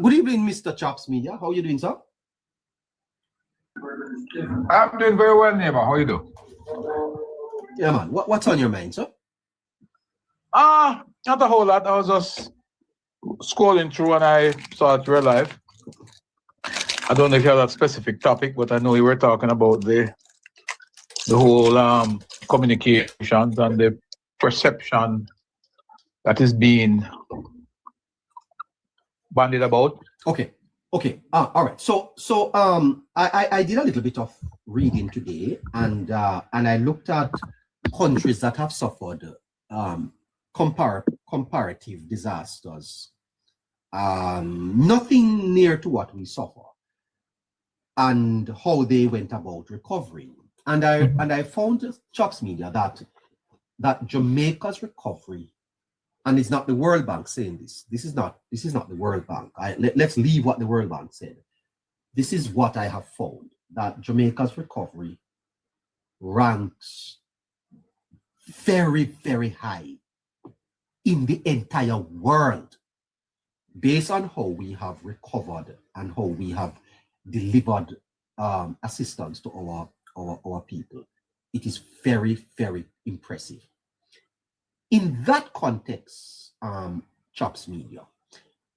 Good evening, Mr. Chops Media. How are you doing, sir? I'm doing very well, neighbor. How you do? Yeah, man. What's on your mind, sir? Not a whole lot. I was just scrolling through and I saw that you're live. I don't know if you have that specific topic, but I know you were talking about the whole communications and the perception that is being bandied about. Okay. All right. So I did a little bit of reading today, and I looked at countries that have suffered comparative disasters, nothing near to what we suffer, and how they went about recovering. And I found, Chops Media, that Jamaica's recovery, and it's not the World Bank saying this. This is not the World Bank. Let's leave what the World Bank said. This is what I have found, that Jamaica's recovery ranks very, very high in the entire world, based on how we have recovered and how we have delivered assistance to our people. It is very, very impressive. In that context, Chops Media,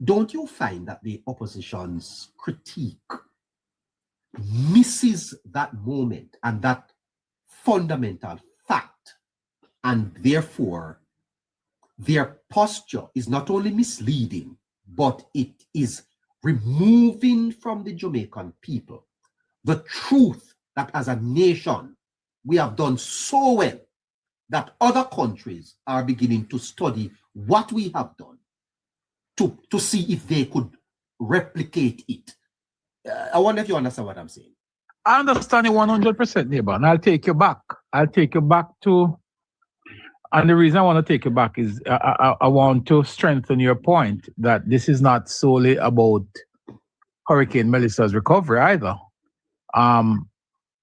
don't you find that the opposition's critique misses that moment and that fundamental fact, and therefore their posture is not only misleading, but it is removing from the Jamaican people the truth that as a nation we have done so well that other countries are beginning to study what we have done to see if they could replicate it. I wonder if you understand what I'm saying. I understand you 100%, neighbor, and I'll take you back. To, and the reason I want to take you back is I want to strengthen your point that this is not solely about Hurricane Melissa's recovery either.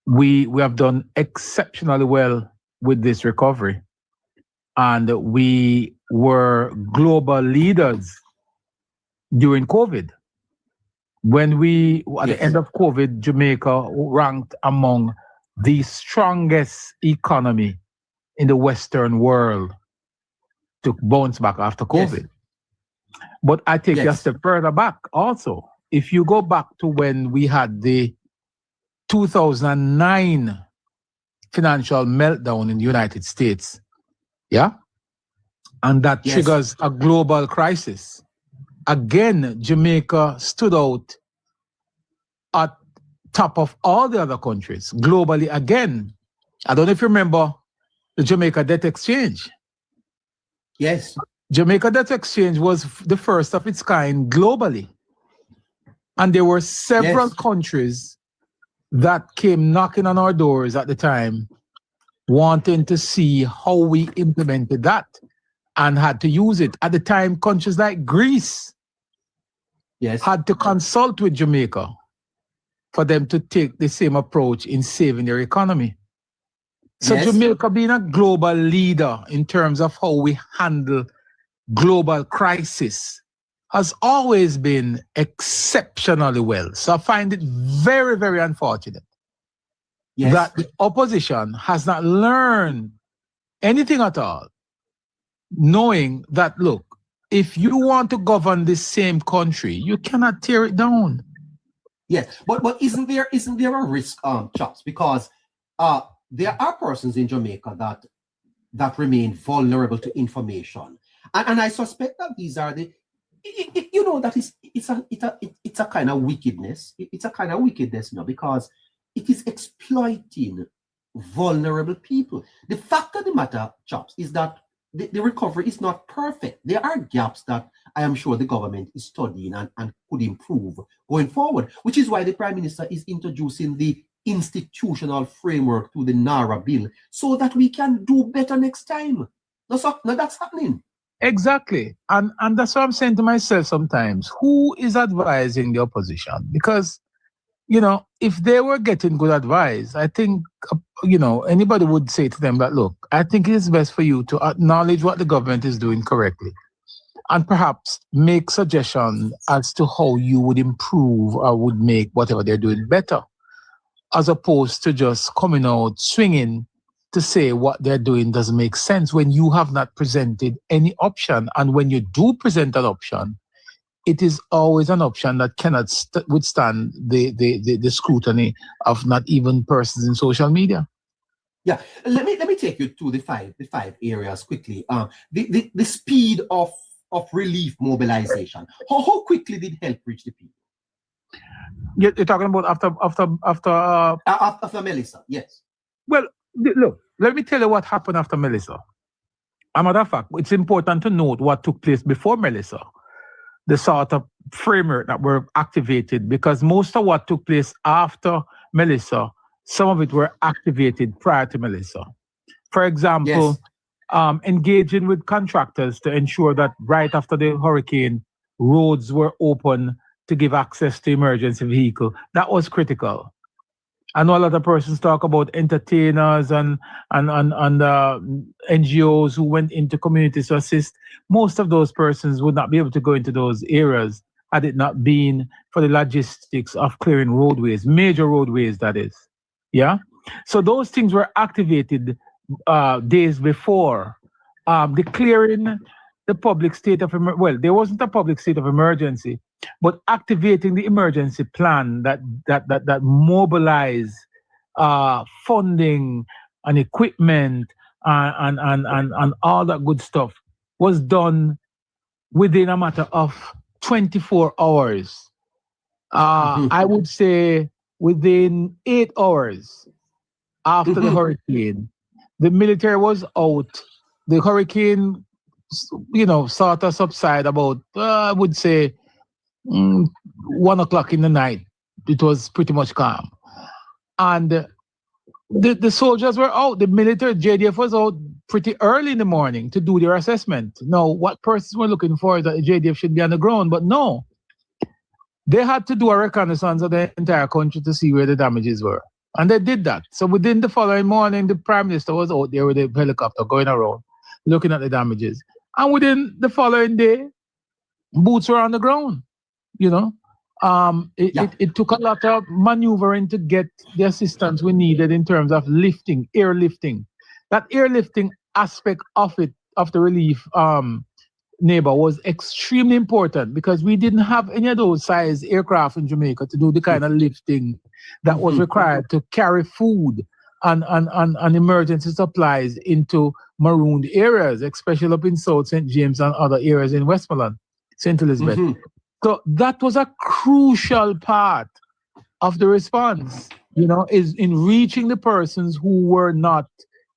We have done exceptionally well with this recovery, and we were global leaders during COVID. When at the end of COVID, Jamaica ranked among the strongest economy in the Western world to bounce back after COVID. Yes. But I take you a step further back also. If you go back to when we had the 2009 financial meltdown in the United States, and that triggers a global crisis. Again, Jamaica stood out at top of all the other countries globally again. I don't know if you remember the Jamaica Debt Exchange. Yes. Jamaica Debt Exchange was the first of its kind globally. And there were several countries that came knocking on our doors at the time, wanting to see how we implemented that and had to use it. At the time, countries like Greece had to consult with Jamaica for them to take the same approach in saving their economy. So Jamaica being a global leader in terms of how we handle global crisis has always been exceptionally well. So I find it very, very unfortunate that the opposition has not learned anything at all, knowing that, look, if you want to govern this same country, you cannot tear it down. Yes, but isn't there a risk, Chops? Because there are persons in Jamaica that remain vulnerable to information, and I suspect that these are it's a kind of wickedness. It's a kind of wickedness, because it is exploiting vulnerable people. The fact of the matter, Chops, is that the recovery is not perfect. There are gaps that I am sure the government is studying and could improve going forward, which is why the Prime Minister is introducing the institutional framework to the NARA bill so that we can do better next time. Now that's happening. Exactly. And that's what I'm saying to myself sometimes. Who is advising the opposition? Because, if they were getting good advice, I think, anybody would say to them that, look, I think it is best for you to acknowledge what the government is doing correctly and perhaps make suggestions as to how you would improve or would make whatever they're doing better, as opposed to just coming out swinging to say what they're doing doesn't make sense when you have not presented any option. And when you do present an option, it is always an option that cannot withstand the scrutiny of not even persons in social media. Yeah, let me take you to the five areas quickly. The speed of relief mobilization. How quickly did help reach the people? You're talking about After Melissa, yes. Well, look, let me tell you what happened after Melissa. As a matter of fact, it's important to note what took place before Melissa, the sort of framework that were activated, because most of what took place after Melissa, some of it were activated prior to Melissa. For example, engaging with contractors to ensure that right after the hurricane, roads were open to give access to emergency vehicle. That was critical. I know a lot of persons talk about entertainers and NGOs who went into communities to assist. Most of those persons would not be able to go into those areas had it not been for the logistics of clearing roadways, major roadways, that is. Yeah. So those things were activated days before, declaring the public state of emergency. Well, there wasn't a public state of emergency, but activating the emergency plan that mobilized funding and equipment and all that good stuff was done within a matter of 24 hours. I would say within 8 hours after the hurricane, the military was out. The hurricane, sort of subside about, I would say, 1 o'clock in the night. It was pretty much calm. And the soldiers were out. The military, JDF was out pretty early in the morning to do their assessment. Now, what persons were looking for is that the JDF should be on the ground, but no. They had to do a reconnaissance of the entire country to see where the damages were. And they did that. So within the following morning, the Prime Minister was out there with a helicopter going around, looking at the damages. And within the following day, boots were on the ground. It took a lot of maneuvering to get the assistance we needed in terms of airlifting. That airlifting aspect of the relief neighbor was extremely important because we didn't have any of those size aircraft in Jamaica to do the kind of lifting that was required to carry food and emergency supplies into marooned areas, especially up in South St. James and other areas in Westmoreland, St. Elizabeth. So that was a crucial part of the response, is in reaching the persons who were not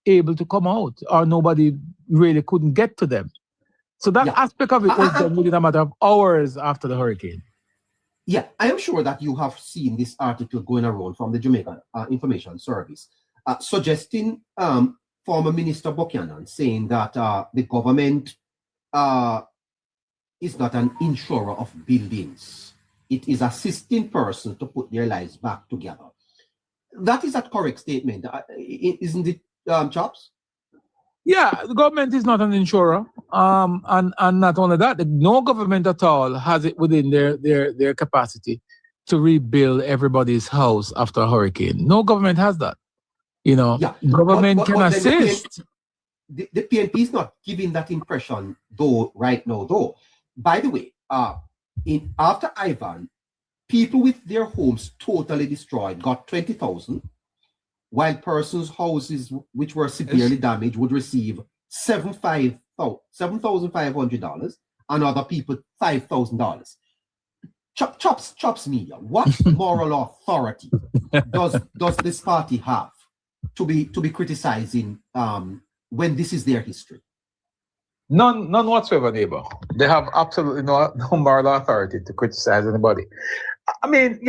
able to come out or nobody really couldn't get to them. So that aspect of it was done within a matter of hours after the hurricane. Yeah, I am sure that you have seen this article going around from the Jamaican Information Service, suggesting former Minister Buchanan saying that the government is not an insurer of buildings. It is assisting persons to put their lives back together. That is a correct statement, isn't it, Chops? Yeah, the government is not an insurer. And not only that, no government at all has it within their capacity to rebuild everybody's house after a hurricane. No government has that. Government can assist. The PNP is not giving that impression right now. By the way, after Ivan, people with their homes totally destroyed got 20,000, while persons' houses which were severely damaged would receive $7,500, and other people $5,000. Chops Media, what moral authority does this party have to be criticizing when this is their history? None whatsoever, neighbor. They have absolutely no moral authority to criticize anybody. I mean,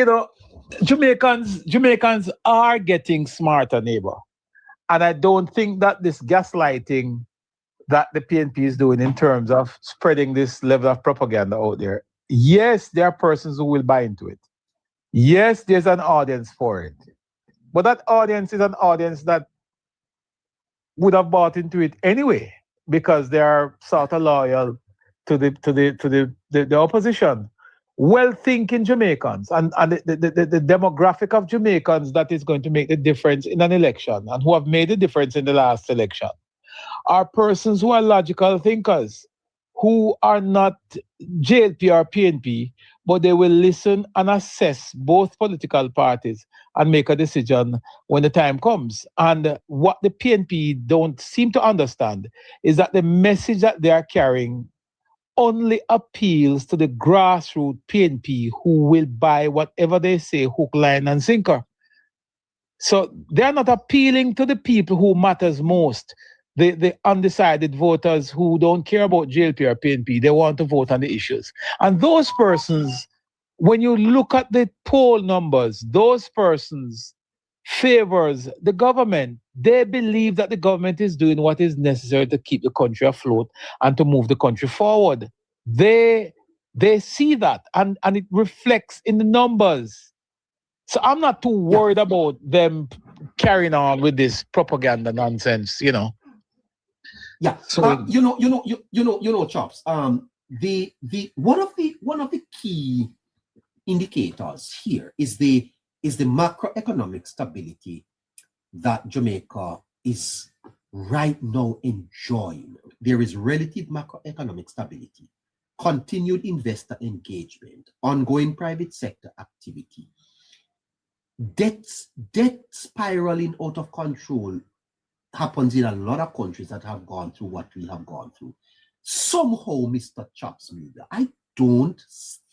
Jamaicans are getting smarter, neighbor. And I don't think that this gaslighting that the PNP is doing in terms of spreading this level of propaganda out there, yes, there are persons who will buy into it. Yes, there's an audience for it. But that audience is an audience that would have bought into it anyway, because they are sort of loyal the opposition. Well-thinking Jamaicans and the demographic of Jamaicans that is going to make the difference in an election and who have made the difference in the last election are persons who are logical thinkers, who are not JLP or PNP, but they will listen and assess both political parties and make a decision when the time comes. And what the PNP don't seem to understand is that the message that they are carrying only appeals to the grassroots PNP who will buy whatever they say, hook, line, and sinker. So they're not appealing to the people who matters most, the undecided voters who don't care about JLP or PNP. They want to vote on the issues. And those persons, when you look at the poll numbers, those persons favors the government. They believe that the government is doing what is necessary to keep the country afloat and to move the country forward. They see that and it reflects in the numbers. So I'm not too worried about them carrying on with this propaganda nonsense, you know. Yeah. So Chops. The one of the key indicators here is the macroeconomic stability that Jamaica is right now enjoying. There is relative macroeconomic stability, continued investor engagement, ongoing private sector activity. Debt spiraling out of control happens in a lot of countries that have gone through what we have gone through. Somehow, Mr. Chops Media, I don't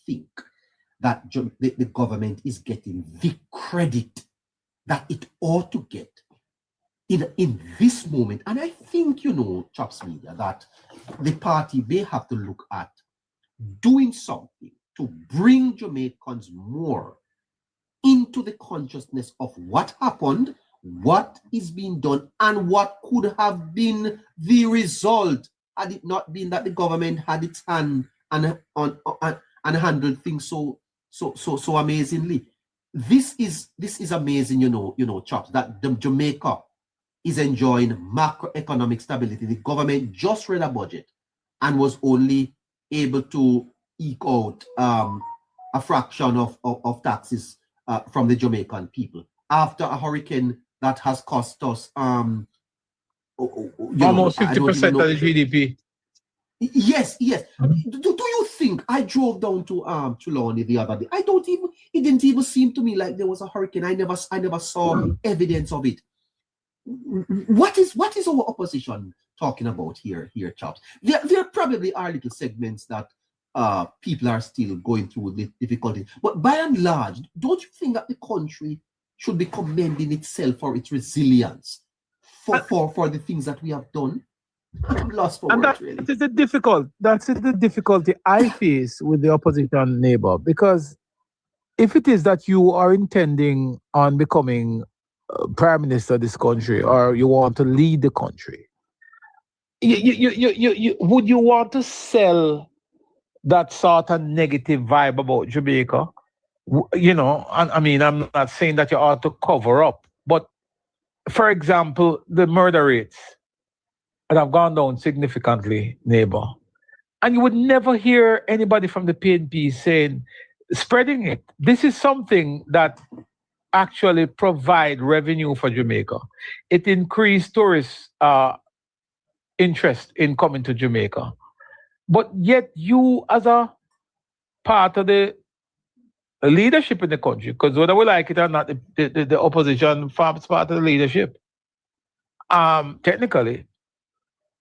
think that the government is getting the credit that it ought to get in this moment. And I think, Chops Media, that the party may have to look at doing something to bring Jamaicans more into the consciousness of what happened, what is being done, and what could have been the result had it not been that the government had its hand and handled things so amazingly. This is amazing, Chops, that Jamaica is enjoying macroeconomic stability. The government just read a budget and was only able to eke out a fraction of taxes from the Jamaican people after a hurricane that has cost us almost 50% of the GDP. Yes. Mm-hmm. Do you think I drove down to Trelawney the other day? It didn't even seem to me like there was a hurricane. I never saw evidence of it. What is our opposition talking about here, Chops? There probably are little segments that people are still going through the difficulty, but by and large, don't you think that the country should be commending itself for its resilience for the things that we have done? I'm lost for words, really. That's the difficulty I face with the opposition neighbor, because if it is that you are intending on becoming prime minister of this country, or you want to lead the country, you would you want to sell that sort of negative vibe about Jamaica? I mean, I'm not saying that you ought to cover up, but for example, the murder rates have gone down significantly, neighbor. And you would never hear anybody from the PNP spreading it. This is something that actually provide revenue for Jamaica. It increased tourist interest in coming to Jamaica. But yet you, as a part of the leadership in the country, because whether we like it or not, the opposition forms part of the leadership, technically.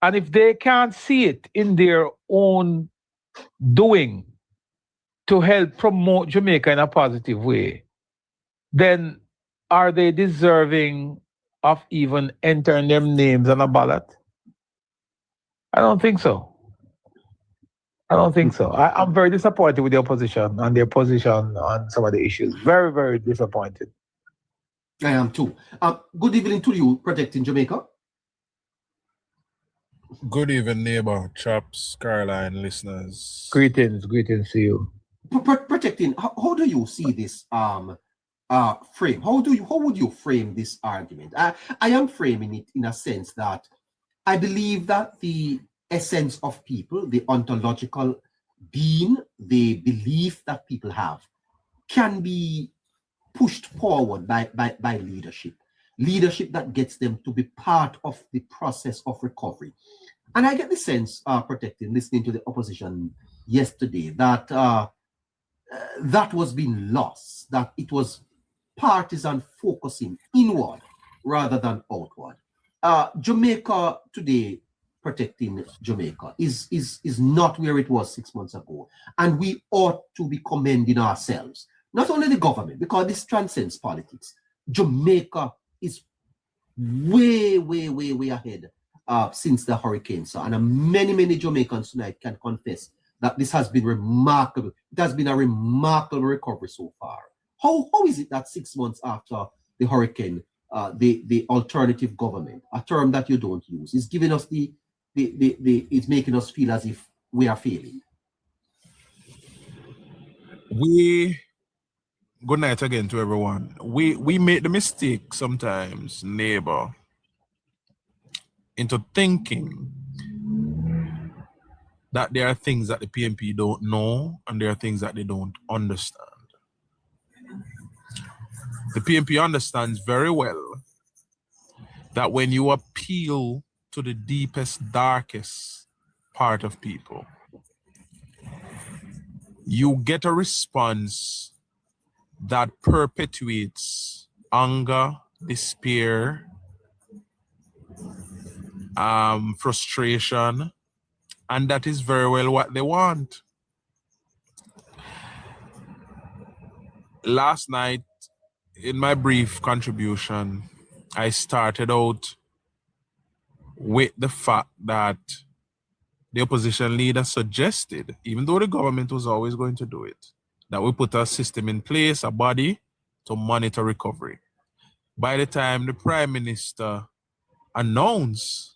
And if they can't see it in their own doing to help promote Jamaica in a positive way, then are they deserving of even entering their names on a ballot? I don't think so. I'm very disappointed with the opposition and their position on some of the issues. Very, very disappointed. I am too. Good evening to you, Protecting Jamaica. Good evening, neighbor, Chops, Caroline, listeners. Greetings to you. Protecting, how do you see this frame? How would you frame this argument? I am framing it in a sense that I believe that the essence of people, the ontological being, the belief that people have, can be pushed forward by leadership. Leadership that gets them to be part of the process of recovery. And I get the sense, protecting, listening to the opposition yesterday, that that was being lost, that it was partisan focusing inward rather than outward. Jamaica today, protecting Jamaica, is not where it was 6 months ago. And we ought to be commending ourselves, not only the government, because this transcends politics. Jamaica is way, way, way, way ahead since the hurricane. So, and many Jamaicans tonight can confess that this has been remarkable. It has been a remarkable recovery so far. How is it that 6 months after the hurricane, the alternative government, a term that you don't use, is giving us it's making us feel as if we are failing? Good night again to everyone. We make the mistake sometimes, neighbor, into thinking that there are things that the PMP don't know and there are things that they don't understand. The PMP understands very well that when you appeal to the deepest, darkest part of people, you get a response that perpetuates anger, despair, frustration, and that is very well what they want. Last night, in my brief contribution, I started out with the fact that the opposition leader suggested, even though the government was always going to do it, that we put a system in place, a body to monitor recovery. By the time the Prime Minister announced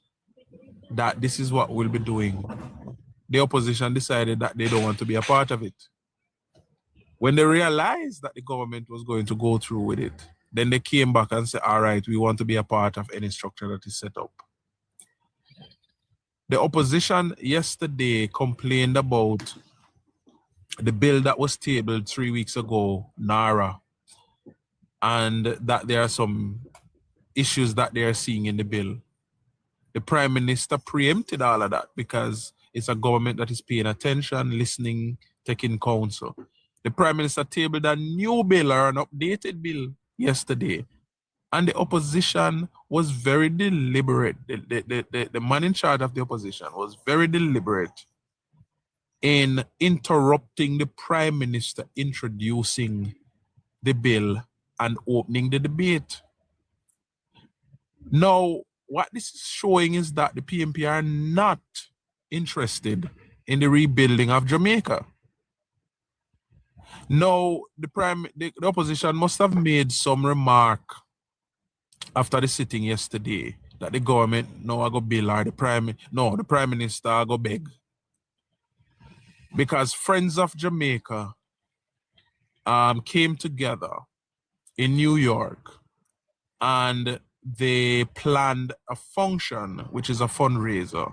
that this is what we'll be doing, the opposition decided that they don't want to be a part of it. When they realized that the government was going to go through with it, then they came back and said, all right, we want to be a part of any structure that is set up. The opposition yesterday complained about the bill that was tabled 3 weeks ago, NARA, and that there are some issues that they are seeing in the bill. The Prime Minister preempted all of that because it's a government that is paying attention, listening, taking counsel. The Prime Minister tabled a new bill or an updated bill yesterday, and the opposition was very deliberate. The man in charge of the opposition was very deliberate in interrupting the Prime Minister introducing the bill and opening the debate. Now, what this is showing is that the PMP are not interested in the rebuilding of Jamaica. Now, the opposition must have made some remark after the sitting yesterday that the government now go bill or the Prime Minister go beg. Because Friends of Jamaica came together in New York and they planned a function, which is a fundraiser,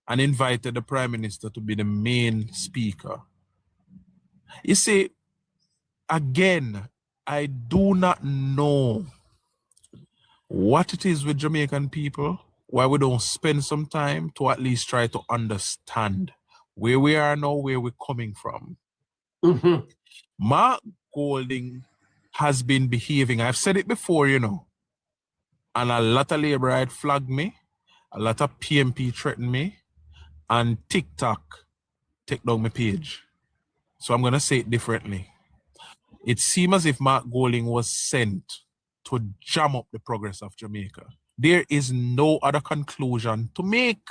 and invited the Prime Minister to be the main speaker. You see, again, I do not know what it is with Jamaican people, why we don't spend some time to at least try to understand where we are now, where we're coming from. Mm-hmm. Mark Golding has been behaving, I've said it before, you know, and a lot of Labour had flagged me, a lot of PMP threatened me, and TikTok take down my page. So I'm going to say it differently. It seems as if Mark Golding was sent to jam up the progress of Jamaica. There is no other conclusion to make.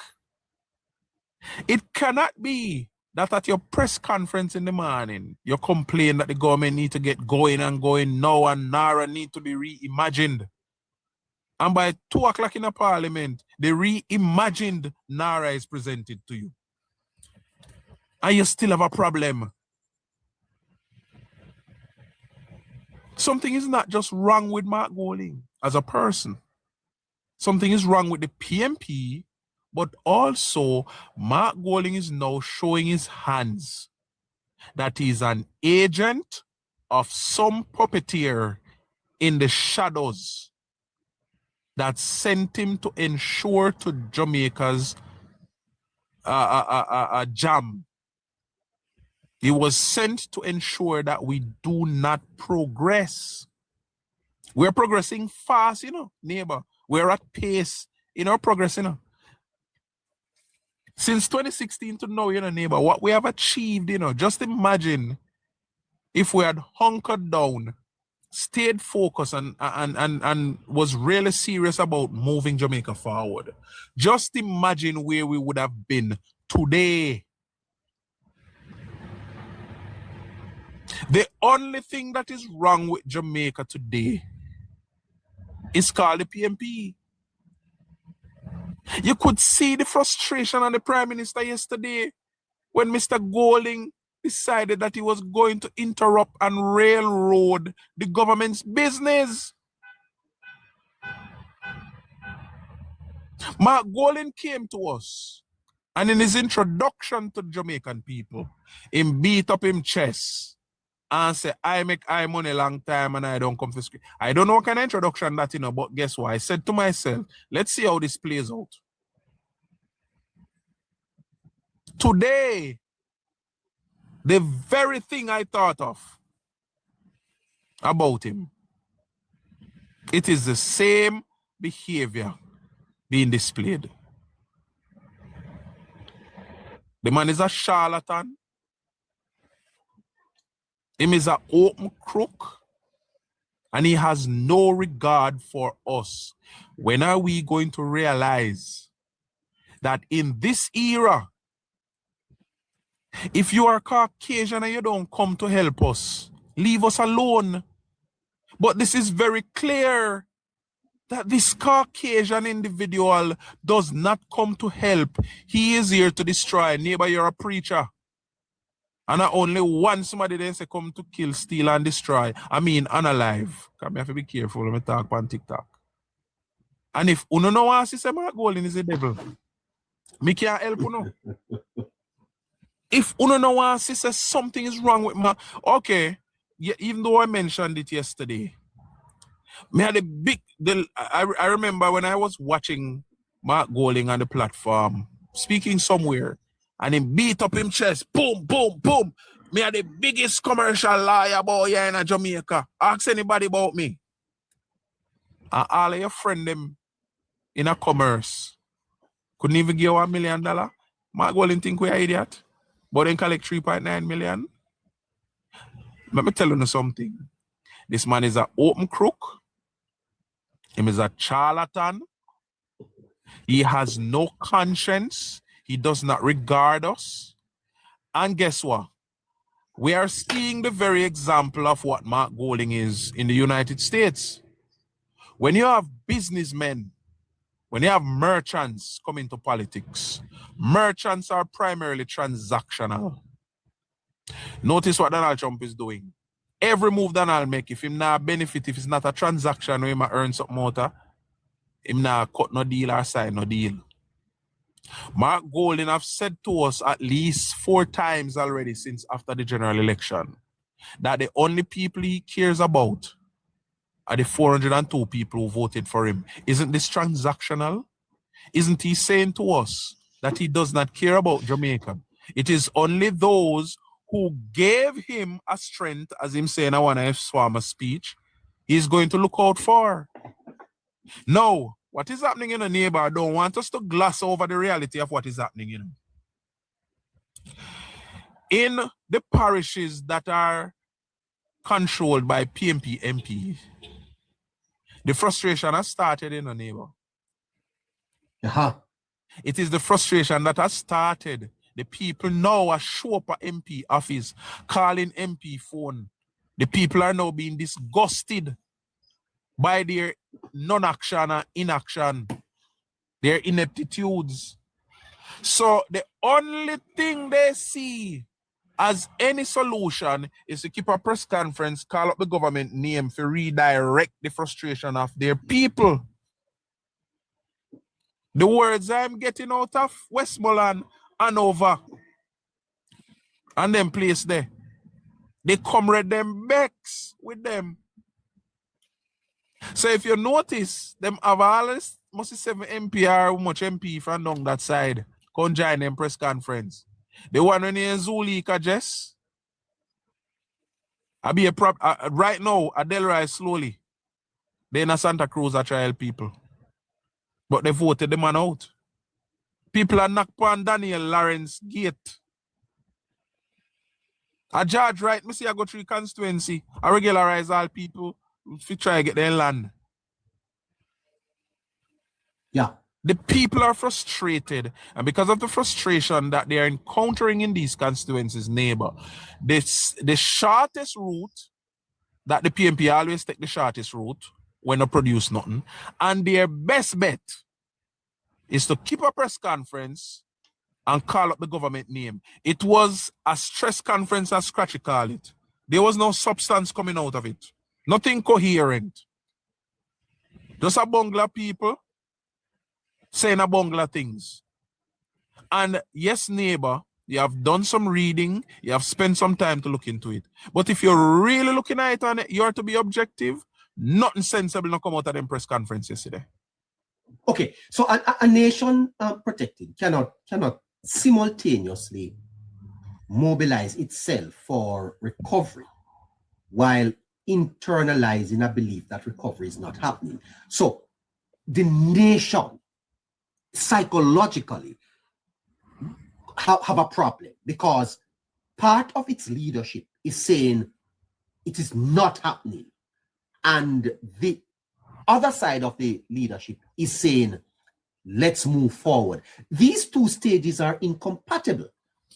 It cannot be that at your press conference in the morning, you complain that the government need to get going and going now and NARA need to be reimagined. And by 2 o'clock in the Parliament, the reimagined NARA is presented to you. And you still have a problem. Something is not just wrong with Mark Golding as a person. Something is wrong with the PMP But also, Mark Golding is now showing his hands that he's an agent of some puppeteer in the shadows that sent him to ensure to Jamaica's jam. He was sent to ensure that we do not progress. We're progressing fast, neighbor. We're at pace in our progress, Since 2016 to now, neighbor, what we have achieved, just imagine if we had hunkered down, stayed focused, and was really serious about moving Jamaica forward. Just imagine where we would have been today. The only thing that is wrong with Jamaica today is called the PMP. You could see the frustration on the Prime Minister yesterday when Mr. Golding decided that he was going to interrupt and railroad the government's business. Mark Golding came to us, and in his introduction to Jamaican people, he beat up his chest and said, I make high money long time and I don't confiscate. I don't know what kind of introduction that, but guess what? I said to myself, let's see how this plays out. Today, the very thing I thought of about him, it is the same behavior being displayed. The man is a charlatan. Him is an open crook. And he has no regard for us. When are we going to realize that in this era, if you are Caucasian and you don't come to help us, leave us alone. But this is very clear that this Caucasian individual does not come to help. He is here to destroy. Neighbor, you're a preacher. And I only want somebody there say come to kill, steal, and destroy. I mean, unalive. Because I have to be careful when I talk on TikTok. And if you don't know what I say, Mark Golding is the devil. Me can't help you. If you don't know what I say, something is wrong with me. Okay, yeah, even though I mentioned it yesterday, me had I remember when I was watching Mark Golding on the platform, speaking somewhere, and he beat up him chest, boom, boom, boom. Me had the biggest commercial lawyer boy here in Jamaica. Ask anybody about me. And all of your friends them in a commerce couldn't even give $1 million. Mark Golding think we're an idiot. But then collect 3.9 million. Let me tell you something. This man is an open crook. He is a charlatan. He has no conscience. He does not regard us. And guess what? We are seeing the very example of what Mark Golding is in the United States. When you have businessmen, when you have merchants come into politics, merchants are primarily transactional. Notice what Donald Trump is doing. Every move Donald make, if him not benefit, if it's not a transaction where he might earn something out, him not cut no deal or sign no deal. Mark Golding have said to us at least 4 times already since after the general election that the only people he cares about are the 402 people who voted for him. Isn't this transactional? Isn't he saying to us that he does not care about Jamaica? It is only those who gave him a strength, as him saying, I want to have Swama speech, he's going to look out for. Now, what is happening in a neighbor, I don't want us to gloss over the reality of what is happening. In the parishes that are controlled by PMP MP, the frustration has started in a neighbor. It is the frustration that has started. The people now are show up at MP office, calling MP phone. The people are now being disgusted by their non-action and inaction, their ineptitudes. So the only thing they see as any solution is to keep a press conference, call up the government name to redirect the frustration of their people. The words I'm getting out of Westmoreland, Hanover, and them place there, they come read them backs with them. So if you notice, them have all this, must be 7 MP or much MP from down that side, come join them press conference. The one when in Zulika, Jess, I be a prop right now, Adelrai slowly. They in a Santa Cruz a trial people. But they voted the man out. People are knocked on Daniel Lawrence gate. A judge, right? Me see I go through constituency. I regularize all people if you try to get their land. Yeah. The people are frustrated, and because of the frustration that they are encountering in these constituencies, neighbor, the shortest route that the PMP always take the shortest route when they produce nothing, and their best bet is to keep a press conference and call up the government name. It was a stress conference, as Scratchy call it. There was no substance coming out of it. Nothing coherent. Just a bungler people saying a bungler things. And yes, neighbor, you have done some reading, you have spent some time to look into it. But if you're really looking at it and you are to be objective, nothing sensible not come out of them press conference yesterday. Okay, so a nation protected cannot simultaneously mobilize itself for recovery while internalizing a belief that recovery is not happening. So the nation psychologically have a problem because part of its leadership is saying it is not happening, and the other side of the leadership is saying let's move forward. These two stages are incompatible.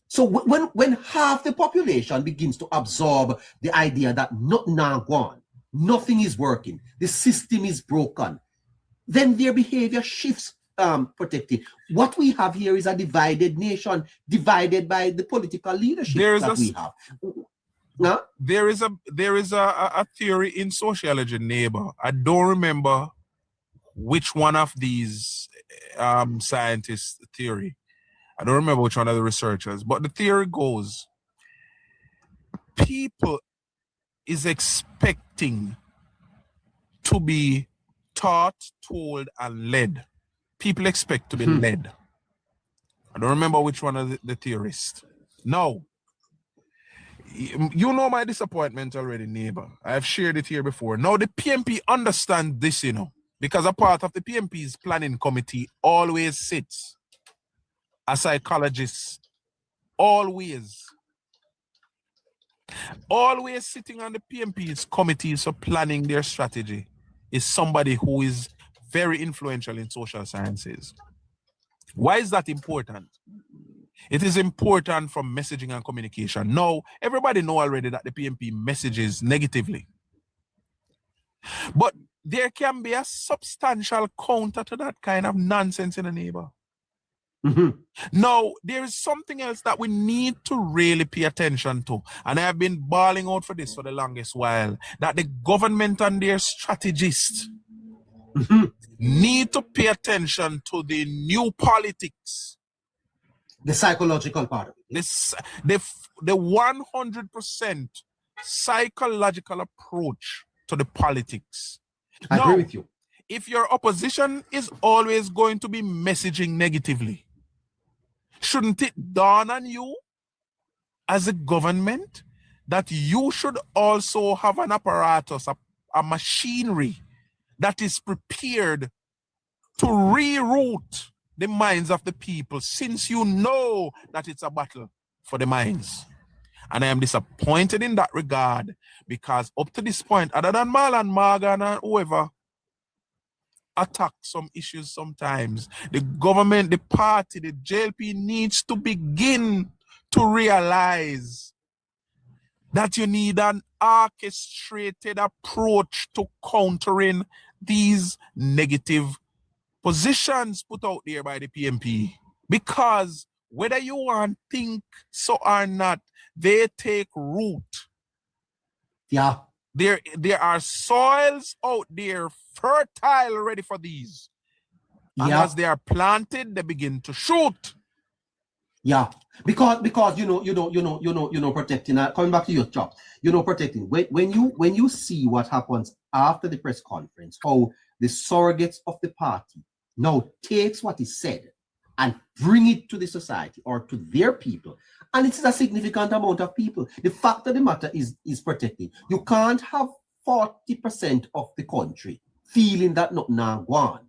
So when half the population begins to absorb the idea that nothing now gone, nothing is working, the system is broken, then their behavior shifts. Protected. What we have here is a divided nation, divided by the political leadership we have. No? There is a theory in sociology, neighbor. I don't remember which one of these scientists' theory. I don't remember which one of the researchers, but the theory goes, people is expecting to be taught, told, and led. People expect to be led. I don't remember which one of the theorists. No. You know my disappointment already, neighbor. I've shared it here before. Now the PMP understand this, you know, because a part of the PMP's planning committee always sits a psychologist. Always sitting on the PMP's committees for planning their strategy is somebody who is very influential in social sciences. Why is that important? It is important for messaging and communication. Now, everybody know already that the PMP messages negatively. But there can be a substantial counter to that kind of nonsense in a neighbor. Now, there is something else that we need to really pay attention to. And I have been bawling out for this for the longest while, that the government and their strategists need to pay attention to the new politics. The psychological part of it. The 100% psychological approach to the politics. I agree with you. If your opposition is always going to be messaging negatively, shouldn't it dawn on you as a government that you should also have an apparatus, a machinery that is prepared to reroute the minds of the people, since you know that it's a battle for the minds? And I am disappointed in that regard, because up to this point, other than Marlon Morgan and whoever attack some issues sometimes, the government, the party, the JLP needs to begin to realize that you need an orchestrated approach to countering these negative positions put out there by the PMP. Because whether you want to think so or not, they take root. Yeah. There are soils out there fertile, ready for these. And as they are planted, they begin to shoot. Yeah, because protecting. Coming back to your job, protecting. When you see what happens after the press conference, how the surrogates of the party now takes what is said and bring it to the society or to their people, and it's a significant amount of people. The fact of the matter is protecting. You can't have 40% of the country feeling that nothing going on,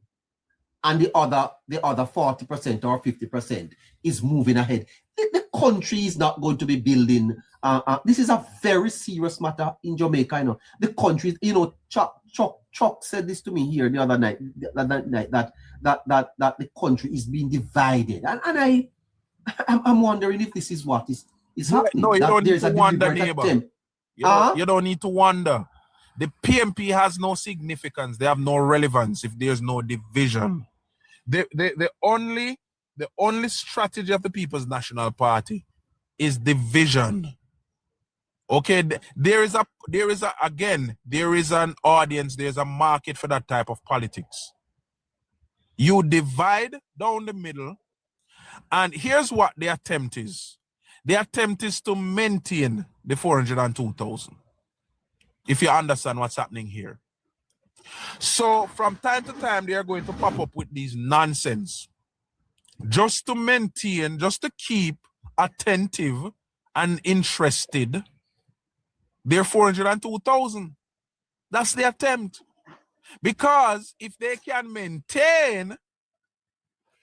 and the other 40% or 50% is moving ahead. The country is not going to be building. This is a very serious matter in Jamaica. The country, Chuck said this to me here the other night. That the country is being divided, and I'm wondering if this is what is happening. No, you don't need to wonder, neighbor. You don't need to wonder. The PMP has no significance. They have no relevance if there's no division. The only strategy of the People's National Party is division. Okay, there is an audience, there's a market for that type of politics. You divide down the middle, and here's what the attempt is. The attempt is to maintain the 402,000. If you understand what's happening here. So from time to time, they are going to pop up with these nonsense just to maintain, just to keep attentive and interested. They're 402,000. That's the attempt. Because if they can maintain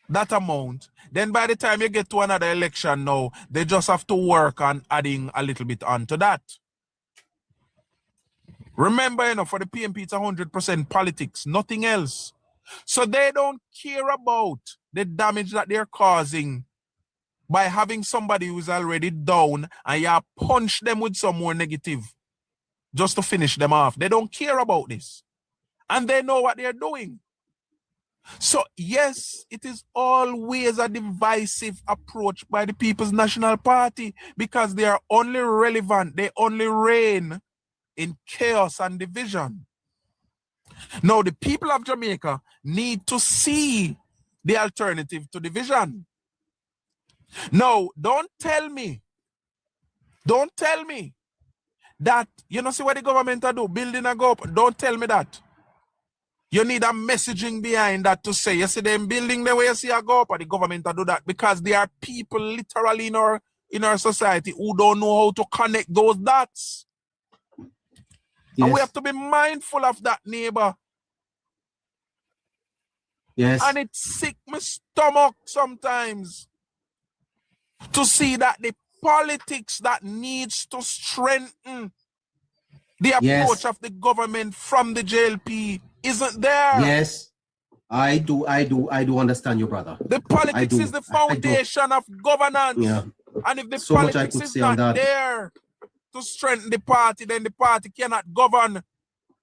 that amount, then by the time you get to another election now, they just have to work on adding a little bit onto that. Remember, for the PMP, it's 100% politics, nothing else. So they don't care about the damage that they're causing by having somebody who's already down and you punch them with some more negative just to finish them off. They don't care about this. And they know what they're doing. So yes, it is always a divisive approach by the People's National Party because they are only relevant, they only reign in chaos and division. Now, the people of Jamaica need to see the alternative to division. Now, don't tell me that, see what the government do, building a go up. Don't tell me that. You need a messaging behind that to say, you see them building the way you see a go up, or the government do that, because there are people literally in our society who don't know how to connect those dots. Yes. And we have to be mindful of that, neighbor. Yes. And it sick my stomach sometimes to see that the politics that needs to strengthen the approach of the government from the JLP isn't there. Yes. I do understand you, brother. The politics is the foundation of governance. Yeah. And if the politics is not there to strengthen the party, then the party cannot govern.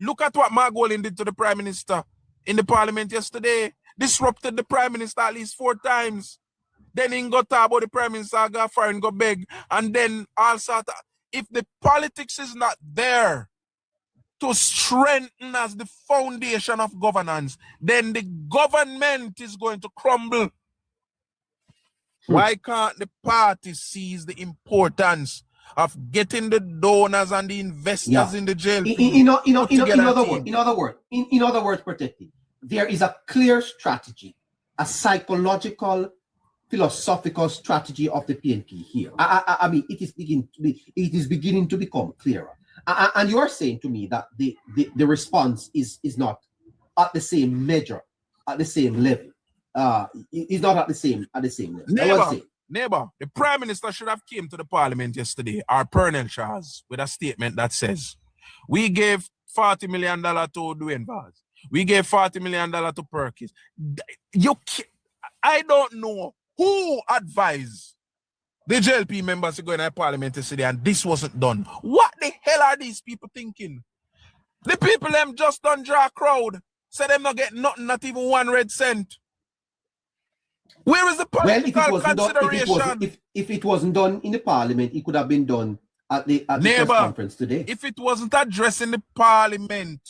Look at what Margolin did to the Prime Minister in the Parliament yesterday. Disrupted the Prime Minister at least 4 times. Then he got about the Prime Minister, got fire and go beg. And then also, if the politics is not there to strengthen as the foundation of governance, then the government is going to crumble. Why can't the party seize the importance of getting the donors and the investors in the jail? In other words, protecting. There is a clear strategy, a psychological, philosophical strategy of the PNP here. I mean, it is beginning to become clearer. And you are saying to me that the response is not at the same measure, at the same level. It's not at the same level. Neighbor, the Prime Minister should have came to the Parliament yesterday, our Pernell Charles, with a statement that says, we gave $40 million to Dwayne Vaz. We gave $40 million to Perkins. I don't know who advised the JLP members to go in the Parliament yesterday and this wasn't done. What the hell are these people thinking? The people them just done draw a crowd, say them not get nothing, not even 1 red cent. Where is the political consideration? If it wasn't done in the Parliament, it could have been done at the press conference today. If it wasn't addressed in the Parliament,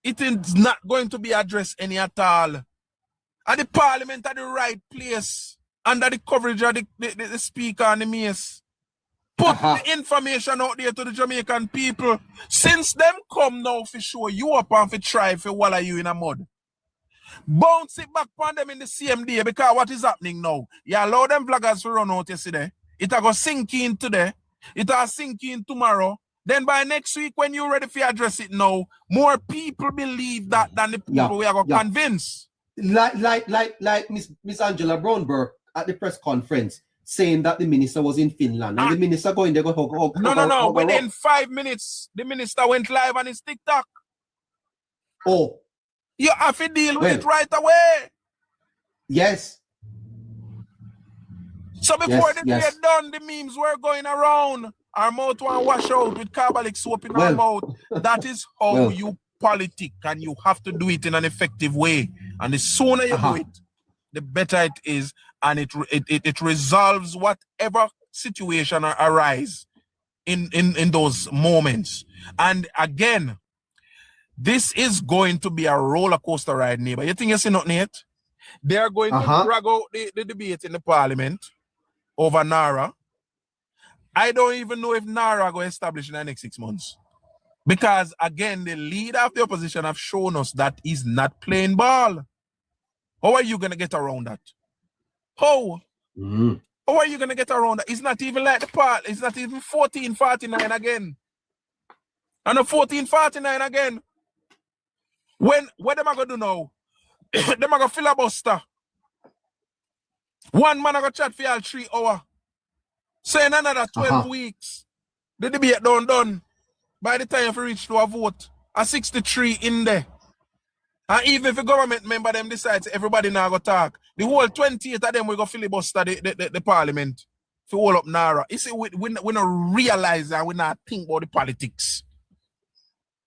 it is not going to be addressed any at all. And the Parliament at the right place under the coverage of the Speaker and the mace. Put the information out there to the Jamaican people. Since them come now for sure, you up and for try for while you in a mud. Bounce it back on them in the same day because what is happening now? You allow them vloggers to run out yesterday. It will go sink in today. It will sink in tomorrow. Then by next week, when you're ready to address it now, more people believe that than the people we are going to convince. Like Miss Angela Brownberg at the press conference saying that the minister was in Finland and the minister going there go hug. No. Within 5 minutes, the minister went live on his TikTok. Oh. You have to deal with it right away. Yes. So before the day done, the memes were going around. Our mouth want wash out with carbolic soap in our mouth. That is how you politic, and you have to do it in an effective way. And the sooner you do it, the better it is, and it resolves whatever situation arise in those moments. And again, this is going to be a roller coaster ride, neighbor. You think you see nothing yet? They are going to drag out the debate in the Parliament over NARA. I don't even know if NARA will establish in the next 6 months. Because again, the leader of the opposition have shown us that he's not playing ball. How are you going to get around that? How? How are you going to get around that? It's not even like the part. It's not even 1449 again. And a 1449 again. What am I going to do now? Them are going to filibuster. One man are going to chat for y'all 3 hours. Saying another 12 weeks. The debate done. By the time you reach to a vote, a 63 in there. And even if the government member them decides everybody now go talk, the whole 28 of them will go filibuster the Parliament to hold up NARA. You see, we don't realize and we not think about the politics.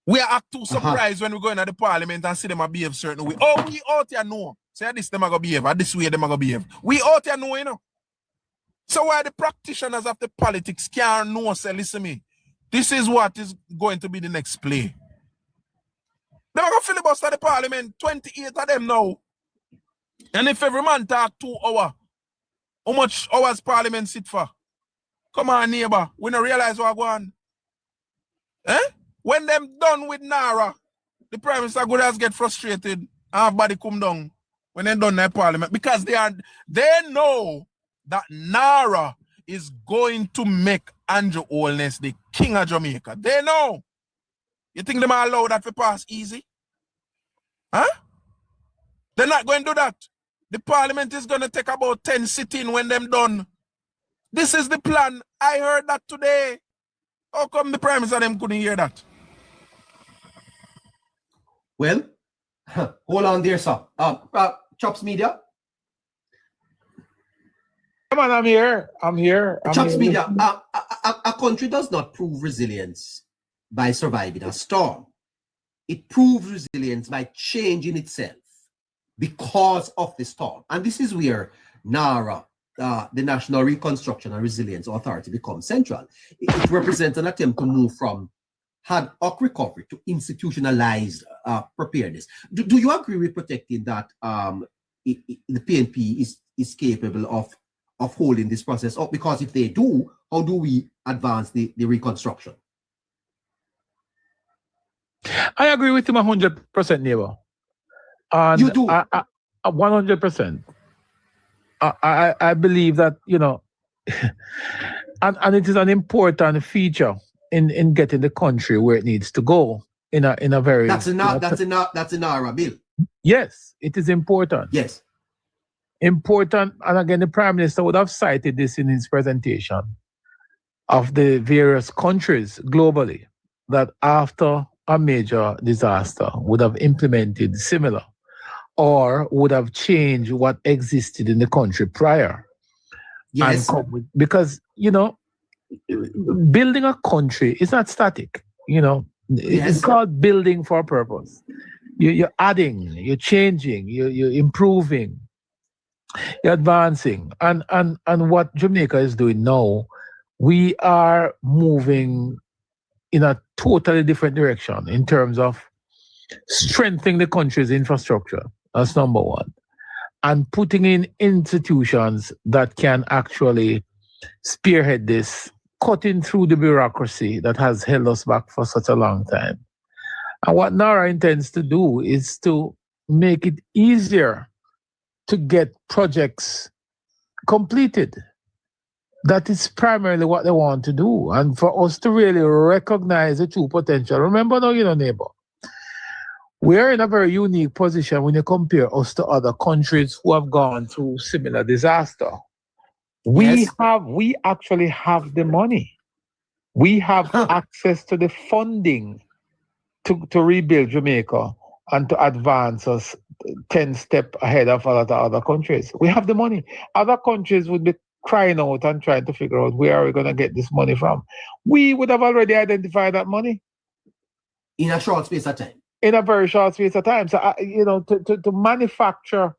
We are too surprised when we go into the Parliament and see them behave certain way. Oh, we out here know. Say this them are going to behave, or this way them are going to behave. We out here know, you know. So why the practitioners of the politics can't know, say, listen me, this is what is going to be the next play. They're going to filibuster the Parliament, 28 of them now. And if every man talk 2 hours, how much hours Parliament sit for? Come on, neighbor, we don't realize what going on. Eh? When them done with NARA, the Prime Minister good as get frustrated and everybody come down when they done their Parliament because they know that NARA is going to make Andrew Holness the king of Jamaica. They know. You think they might allow that to pass easy? Huh? They're not going to do that. The Parliament is going to take about 10 sitting when them done. This is the plan. I heard that today. How come the Prime Minister them couldn't hear that? Well, hold on there, sir. Chops Media. Come on, I'm here. Chops Media. A country does not prove resilience by surviving a storm. It proves resilience by changing itself because of the storm. And this is where NARA, the National Reconstruction and Resilience Authority, becomes central. It represents an attempt to move from ad hoc recovery to institutionalized preparedness. Do you agree with protecting that the PNP is capable of holding this process up? Because if they do, how do we advance the reconstruction? I agree with him 100%, neighbor. And you do? 100%. I believe that, you know, and it is an important feature in getting the country where it needs to go in a very... That's an NARA bill. Yes, it is important. Yes. Important, and again, the Prime Minister would have cited this in his presentation of the various countries globally that after a major disaster would have implemented similar or would have changed what existed in the country prior. Yes. Because, you know, building a country is not static, you know. Yes. It's called building for a purpose. You're adding, you're changing, you're improving, you're advancing. And what Jamaica is doing now, we are moving in a totally different direction in terms of strengthening the country's infrastructure. That's number one. and putting in institutions that can actually spearhead this, cutting through the bureaucracy that has held us back for such a long time. And what NARA intends to do is to make it easier to get projects completed. That is primarily what they want to do. And for us to really recognize the true potential. Remember now, neighbor, we're in a very unique position when you compare us to other countries who have gone through similar disaster. We actually have the money. We have access to the funding to rebuild Jamaica and to advance us 10 steps ahead of a lot of other countries. We have the money. Other countries would be crying out and trying to figure out where are we going to get this money from. We would have already identified that money. In a short space of time. In a very short space of time. So, to manufacture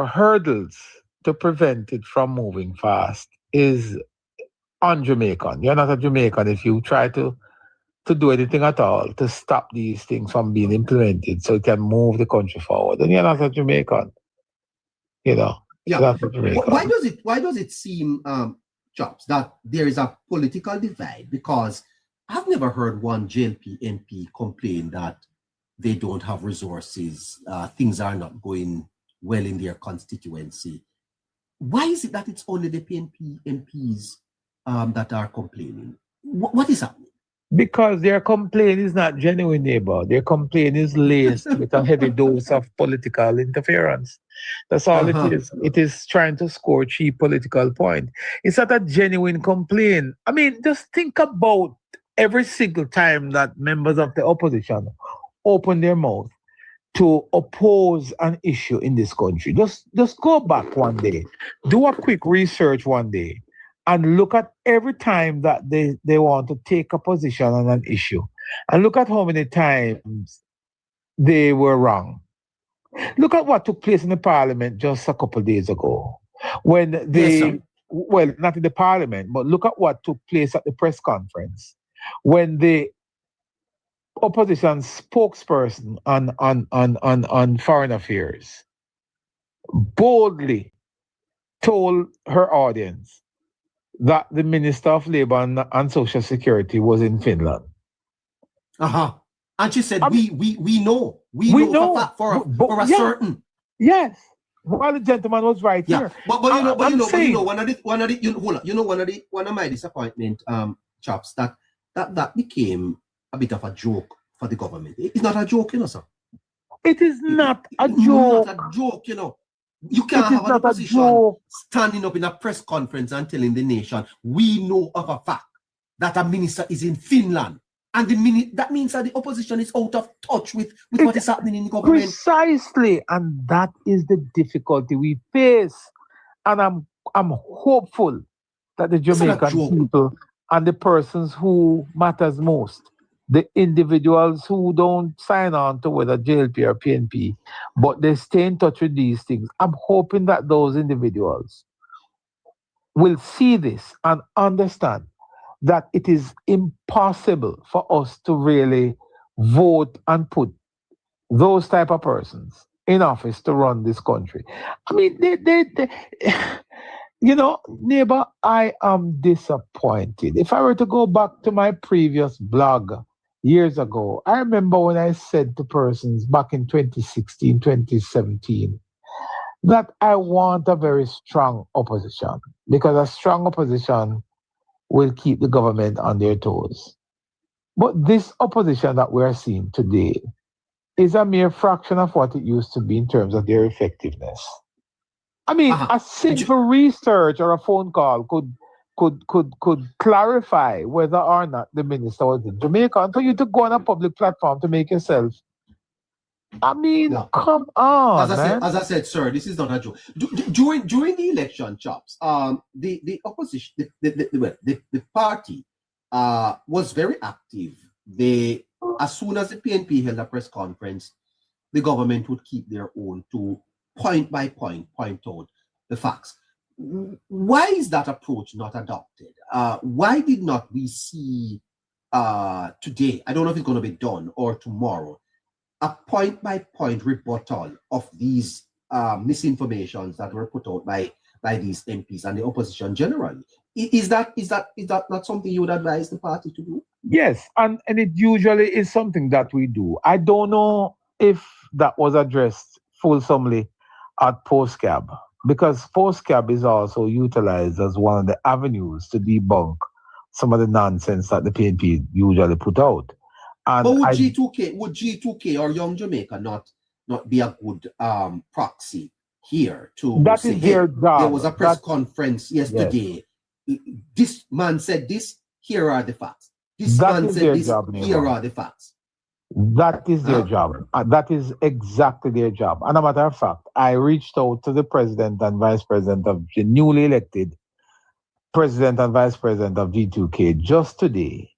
hurdles to prevent it from moving fast is un-Jamaican. You're not a Jamaican if you try to do anything at all to stop these things from being implemented so it can move the country forward. And you're not a Jamaican. Yeah. Jamaican. Why does it seem, Chops, that there is a political divide? Because I've never heard one JLP MP complain that they don't have resources, things are not going well in their constituency. Why is it that it's only the PNP MPs that are complaining? What is happening? Because their complaint is not genuine, neighbor. Their complaint is laced with a heavy dose of political interference. That's all it is. It is trying to score cheap political point. It's not a genuine complaint. I mean, just think about every single time that members of the opposition open their mouth to oppose an issue in this country. Just go back one day, do a quick research one day, and look at every time that they want to take a position on an issue. And look at how many times they were wrong. Look at what took place in the Parliament just a couple of days ago. When well, not in the Parliament, but look at what took place at the press conference. When the opposition spokesperson on foreign affairs boldly told her audience that the Minister of Labour and Social Security was in Finland. And she said, we know for a certain. Yes. Well, the gentleman was right here. But one of my disappointment, Chops, that became a bit of a joke for the government. It's not a joke, sir. It is not a joke. Not a joke, You can't have an opposition standing up in a press conference and telling the nation, we know of a fact that a minister is in Finland. And that means that the opposition is out of touch with what is happening in the government. Precisely. And that is the difficulty we face. And I'm hopeful that the Jamaican people and the persons who matters most, the individuals who don't sign on to whether JLP or PNP, but they stay in touch with these things. I'm hoping that those individuals will see this and understand that it is impossible for us to really vote and put those type of persons in office to run this country. I mean, they neighbor, I am disappointed. If I were to go back to my previous blog years ago, I remember when I said to persons back in 2016, 2017, that I want a very strong opposition, because a strong opposition will keep the government on their toes. But this opposition that we're seeing today is a mere fraction of what it used to be in terms of their effectiveness. I mean, a simple research or a phone call could clarify whether or not the minister was in Jamaica. And for you to go on a public platform to make yourself, I mean, come on, as I said, sir, this is not a joke. During the election, Chops, the opposition, the party, was very active. As soon as the PNP held a press conference, the government would keep their own to point by point out the facts. Why is that approach not adopted? Why did not we see today? I don't know if it's going to be done or tomorrow. a point-by-point rebuttal of these misinformations that were put out by these MPs and the opposition generally. Is that not something you would advise the party to do? Yes, and it usually is something that we do. I don't know if that was addressed fulsomely at postcab, because postcab is also utilized as one of the avenues to debunk some of the nonsense that the PNP usually put out. And but would G2K or Young Jamaica not be a good proxy here to that say, is their job. There was a press conference yesterday. Yes. This man said this, here are the facts. This man said this, here are the facts. That is their job. That is exactly their job. And a matter of fact, I reached out to the president and vice president of the newly elected president and vice president of G2K just today.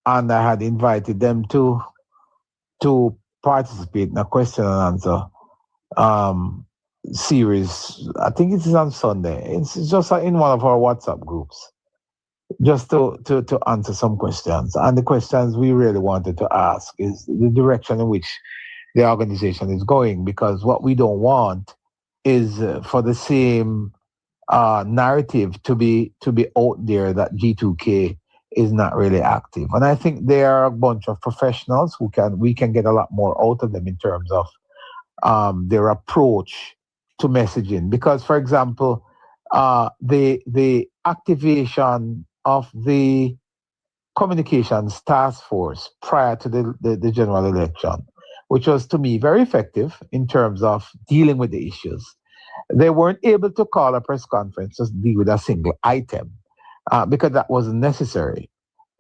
And I had invited them to participate in a question and answer series. I think it is on Sunday. It's just in one of our WhatsApp groups, just to answer some questions. And the questions we really wanted to ask is the direction in which the organization is going, because what we don't want is for the same narrative to be out there that G2K is not really active. And I think there are a bunch of professionals we can get a lot more out of them in terms of their approach to messaging. Because, for example, the activation of the communications task force prior to the general election, which was to me very effective in terms of dealing with the issues. They weren't able to call a press conference to deal with a single item because that wasn't necessary.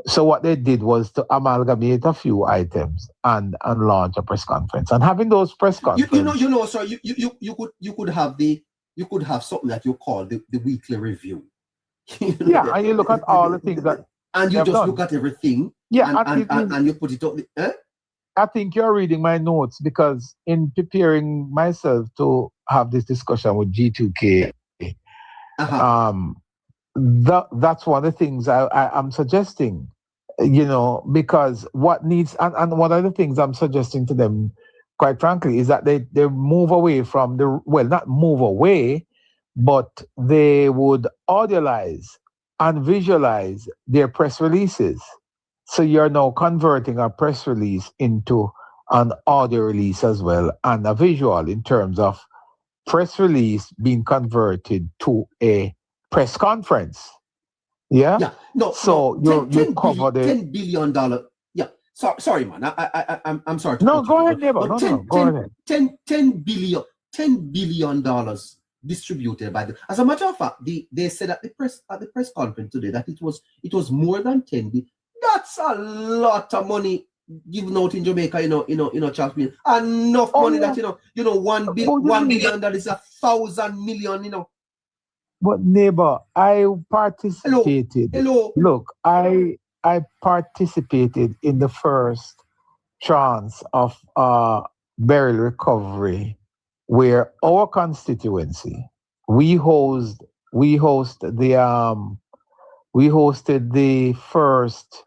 So what they did was to amalgamate a few items and launch a press conference. And having those press conferences, sir, you could have something that you call the weekly review. Yeah, and you look at all the things that and you just done. Look at everything. Yeah, and you put it up. I think you're reading my notes, because in preparing myself to have this discussion with G2K, that's one of the things I'm suggesting, because what needs, and one of the things I'm suggesting to them, quite frankly, is that they move away from not move away, but they would audiolize and visualize their press releases. So you're now converting a press release into an audio release as well, and a visual in terms of press release being converted to a press conference. Yeah. Yeah. No. So you cover the $10 billion. Yeah. Sorry, man. I'm sorry. No, go ahead, neighbor. No, go ahead. $10 billion distributed by as a matter of fact, they said at the press conference today that it was more than 10 billion. That's a lot of money given out in Jamaica, Charles. Enough money that $1 billion, that is 1,000 million, But neighbor, I participated. Hello. Look, I participated in the first tranche of burial recovery, where our constituency we hosted the first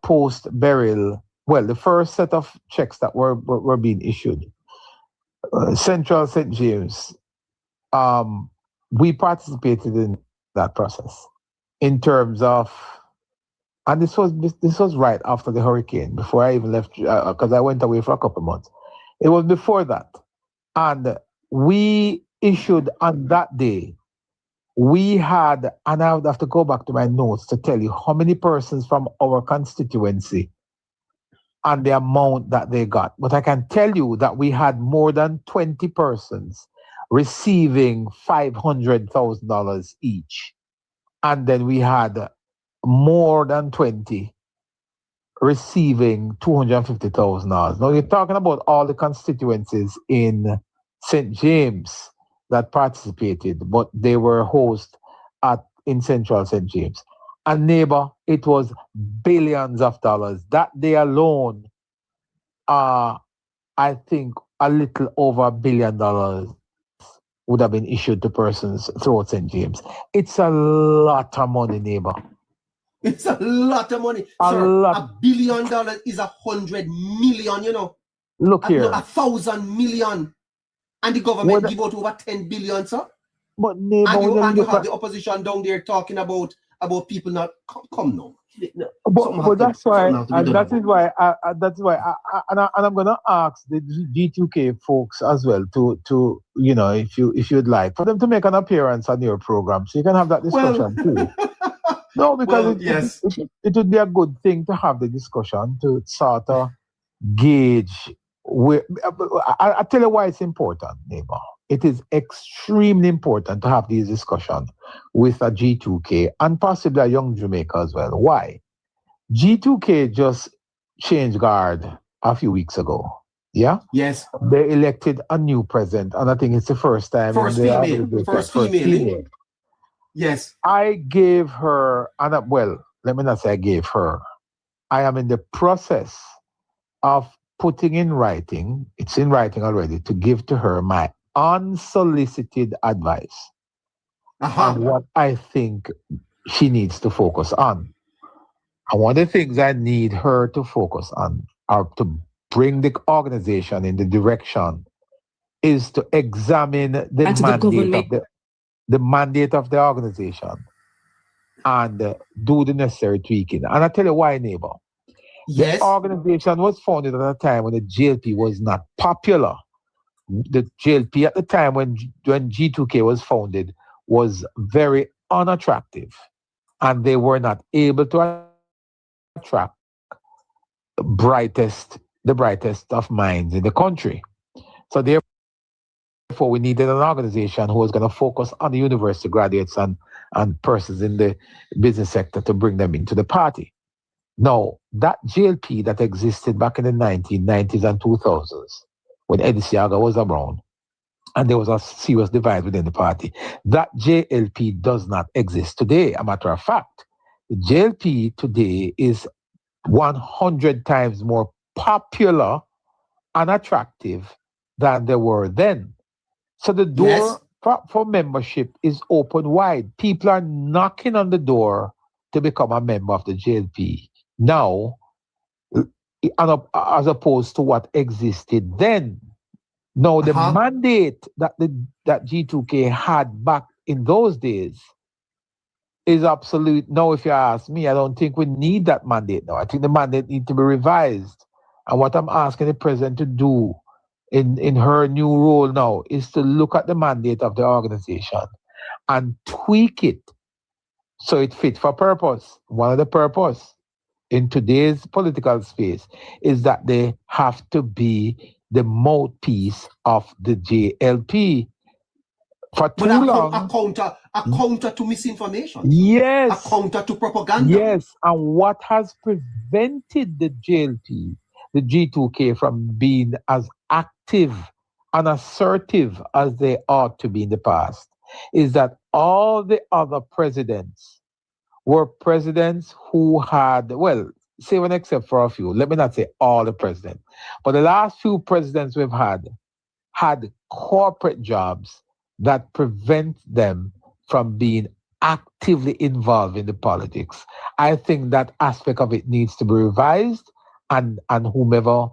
post burial. Well, the first set of checks that were being issued. Central St. James. We participated in that process in terms of, and this was right after the hurricane, before I even left, because I went away for a couple of months. It was before that, and we issued on that day. We had, and I would have to go back to my notes to tell you how many persons from our constituency and the amount that they got. But I can tell you that we had more than 20 persons receiving $500,000 each. And then we had more than 20 receiving $250,000. Now you're talking about all the constituencies in St. James that participated, but they were host in Central St. James. And neighbor, it was billions of dollars. That day alone, I think a little over $1 billion would have been issued to persons throughout St. James. It's a lot of money, neighbor. It's a lot of money. A Sir, lot. $1 billion is 100 million, you know. Look here. 1,000 million. And the government give out over 10 billion, sir. But neighbor, and you have the opposition down there talking about people not come now. But that's why, and that is why, and I'm gonna ask the G2K folks as well to you know, if you'd like for them to make an appearance on your program, so you can have that discussion too. No, because it would be a good thing to have the discussion to sort of gauge where. I tell you why it's important, neighbor. It is extremely important to have these discussions with a G2K and possibly a young Jamaica as well. Why? G2K just changed guard a few weeks ago. Yeah? Yes. They elected a new president, and I think it's the first time. First female. Yes. I gave her, well, let me not say I gave her. I am in the process of putting in writing, it's in writing already, to give to her my unsolicited advice on what I think she needs to focus on. And one of the things I need her to focus on, or to bring the organization in the direction, is to examine the mandate of the organization and do the necessary tweaking. And I tell you why, neighbor. Yes. The organization was founded at a time when the JLP was not popular. The JLP at the time when G2K was founded was very unattractive, and they were not able to attract the brightest of minds in the country. So therefore, we needed an organization who was going to focus on the university graduates and persons in the business sector to bring them into the party. Now, that JLP that existed back in the 1990s and 2000s, when Eddie Siaga was around, and there was a serious divide within the party, that JLP does not exist today. A matter of fact, the JLP today is 100 times more popular and attractive than they were then. So the door for membership is open wide. People are knocking on the door to become a member of the JLP now, as opposed to what existed then. Now, the mandate that G2K had back in those days is absolute. Now, if you ask me, I don't think we need that mandate now. I think the mandate needs to be revised. And what I'm asking the president to do in her new role now is to look at the mandate of the organization and tweak it so it fits for purpose. One of the purpose in today's political space is that they have to be the mouthpiece of the JLP. For too long, a counter to misinformation. Yes. A counter to propaganda. Yes. And what has prevented the JLP, the G2K, from being as active and assertive as they ought to be in the past is that all the other presidents were presidents who had, well, save and except for a few, let me not say all the presidents, but the last few presidents we've had corporate jobs that prevent them from being actively involved in the politics. I think that aspect of it needs to be revised, and whomever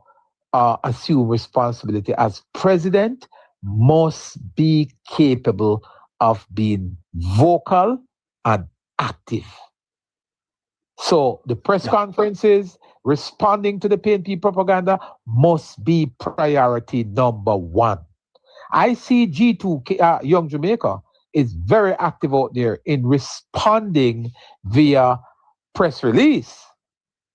assume responsibility as president must be capable of being vocal and active. So the press conferences, responding to the PNP propaganda must be priority number one. I see G2K, Young Jamaica, is very active out there in responding via press release.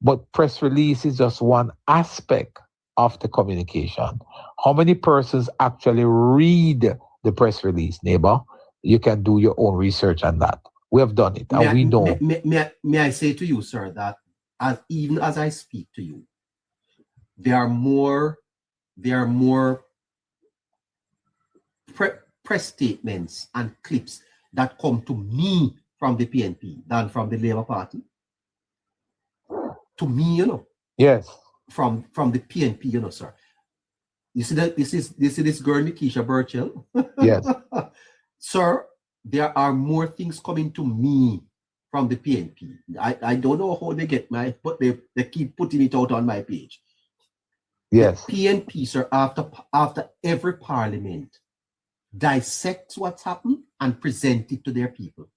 But press release is just one aspect of the communication. How many persons actually read the press release, neighbor? You can do your own research on that. We have done it, and we know. May I say to you, sir, that even as I speak to you, there are more press statements and clips that come to me from the PNP than from the Labour Party. To me, you know. Yes. From the PNP, you know, sir. You see that this is this girl, Nikisha Burchell? Yes. Sir, there are more things coming to me from the PNP. I don't know how they get but they keep putting it out on my page. Yes. The PNP, sir, after every parliament, dissects what's happened and present it to their people.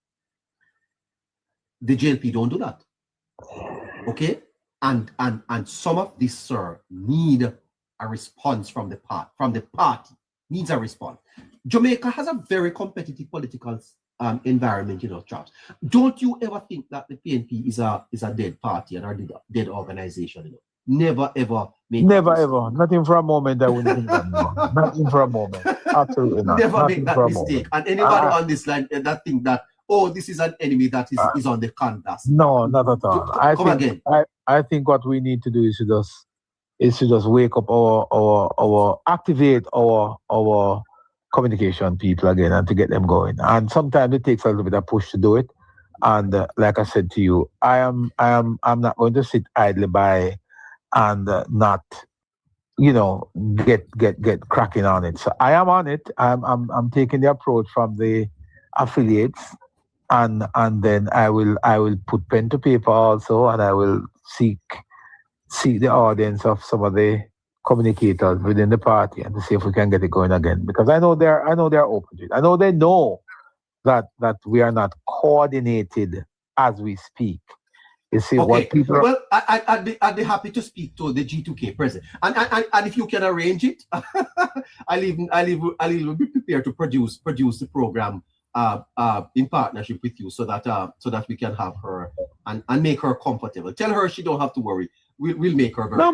The JLP don't do that. Okay? And some of this, sir, need a response from the party. Needs a response. Jamaica has a very competitive political environment, Charles. Don't you ever think that the PNP is a dead party and a dead organization? Never ever. Never ever. Not even for a moment. I wouldn't think that. No. Not even for a moment. Absolutely not. Never not make that mistake. And anybody on this line that think that, oh, this is an enemy that is on the canvas. No, not at all. I think what we need to do is to just wake up our activate our communication people again and to get them going. And sometimes it takes a little bit of push to do it. And like I said to you, I'm not going to sit idly by and not, get cracking on it. So I am on it. I'm taking the approach from the affiliates, and then I will put pen to paper also, and I will seek the audience of some of the communicators within the party and to see if we can get it going again. Because I know they're open to it. I know they know that we are not coordinated as we speak. You see, okay. What people well, I'd be happy to speak to the G2K president, and if you can arrange it, I'll even be prepared to produce the program in partnership with you, so that we can have her and make her comfortable. Tell her she don't have to worry. We'll make her very I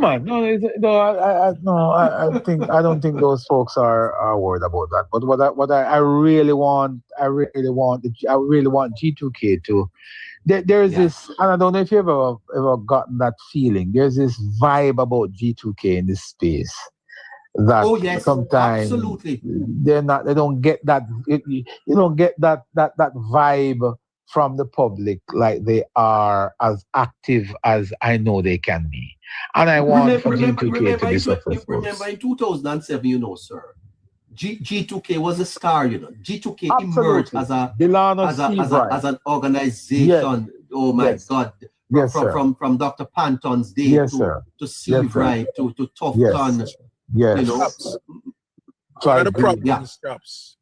don't think those folks are worried about that. But what I really want G2K to. There's this, and I don't know if you've ever gotten that feeling. There's this vibe about G2K in this space that sometimes absolutely they don't get that. You don't get that vibe from the public like they are as active as I know they can be. And I want for G2K to be successful. Remember in 2007, sir, G2K was a star, G2K emerged as an organization. Yes. Oh my God! From Dr. Panton's day to Steve Wright to Tufton. Yes. One of the problems, Chaps,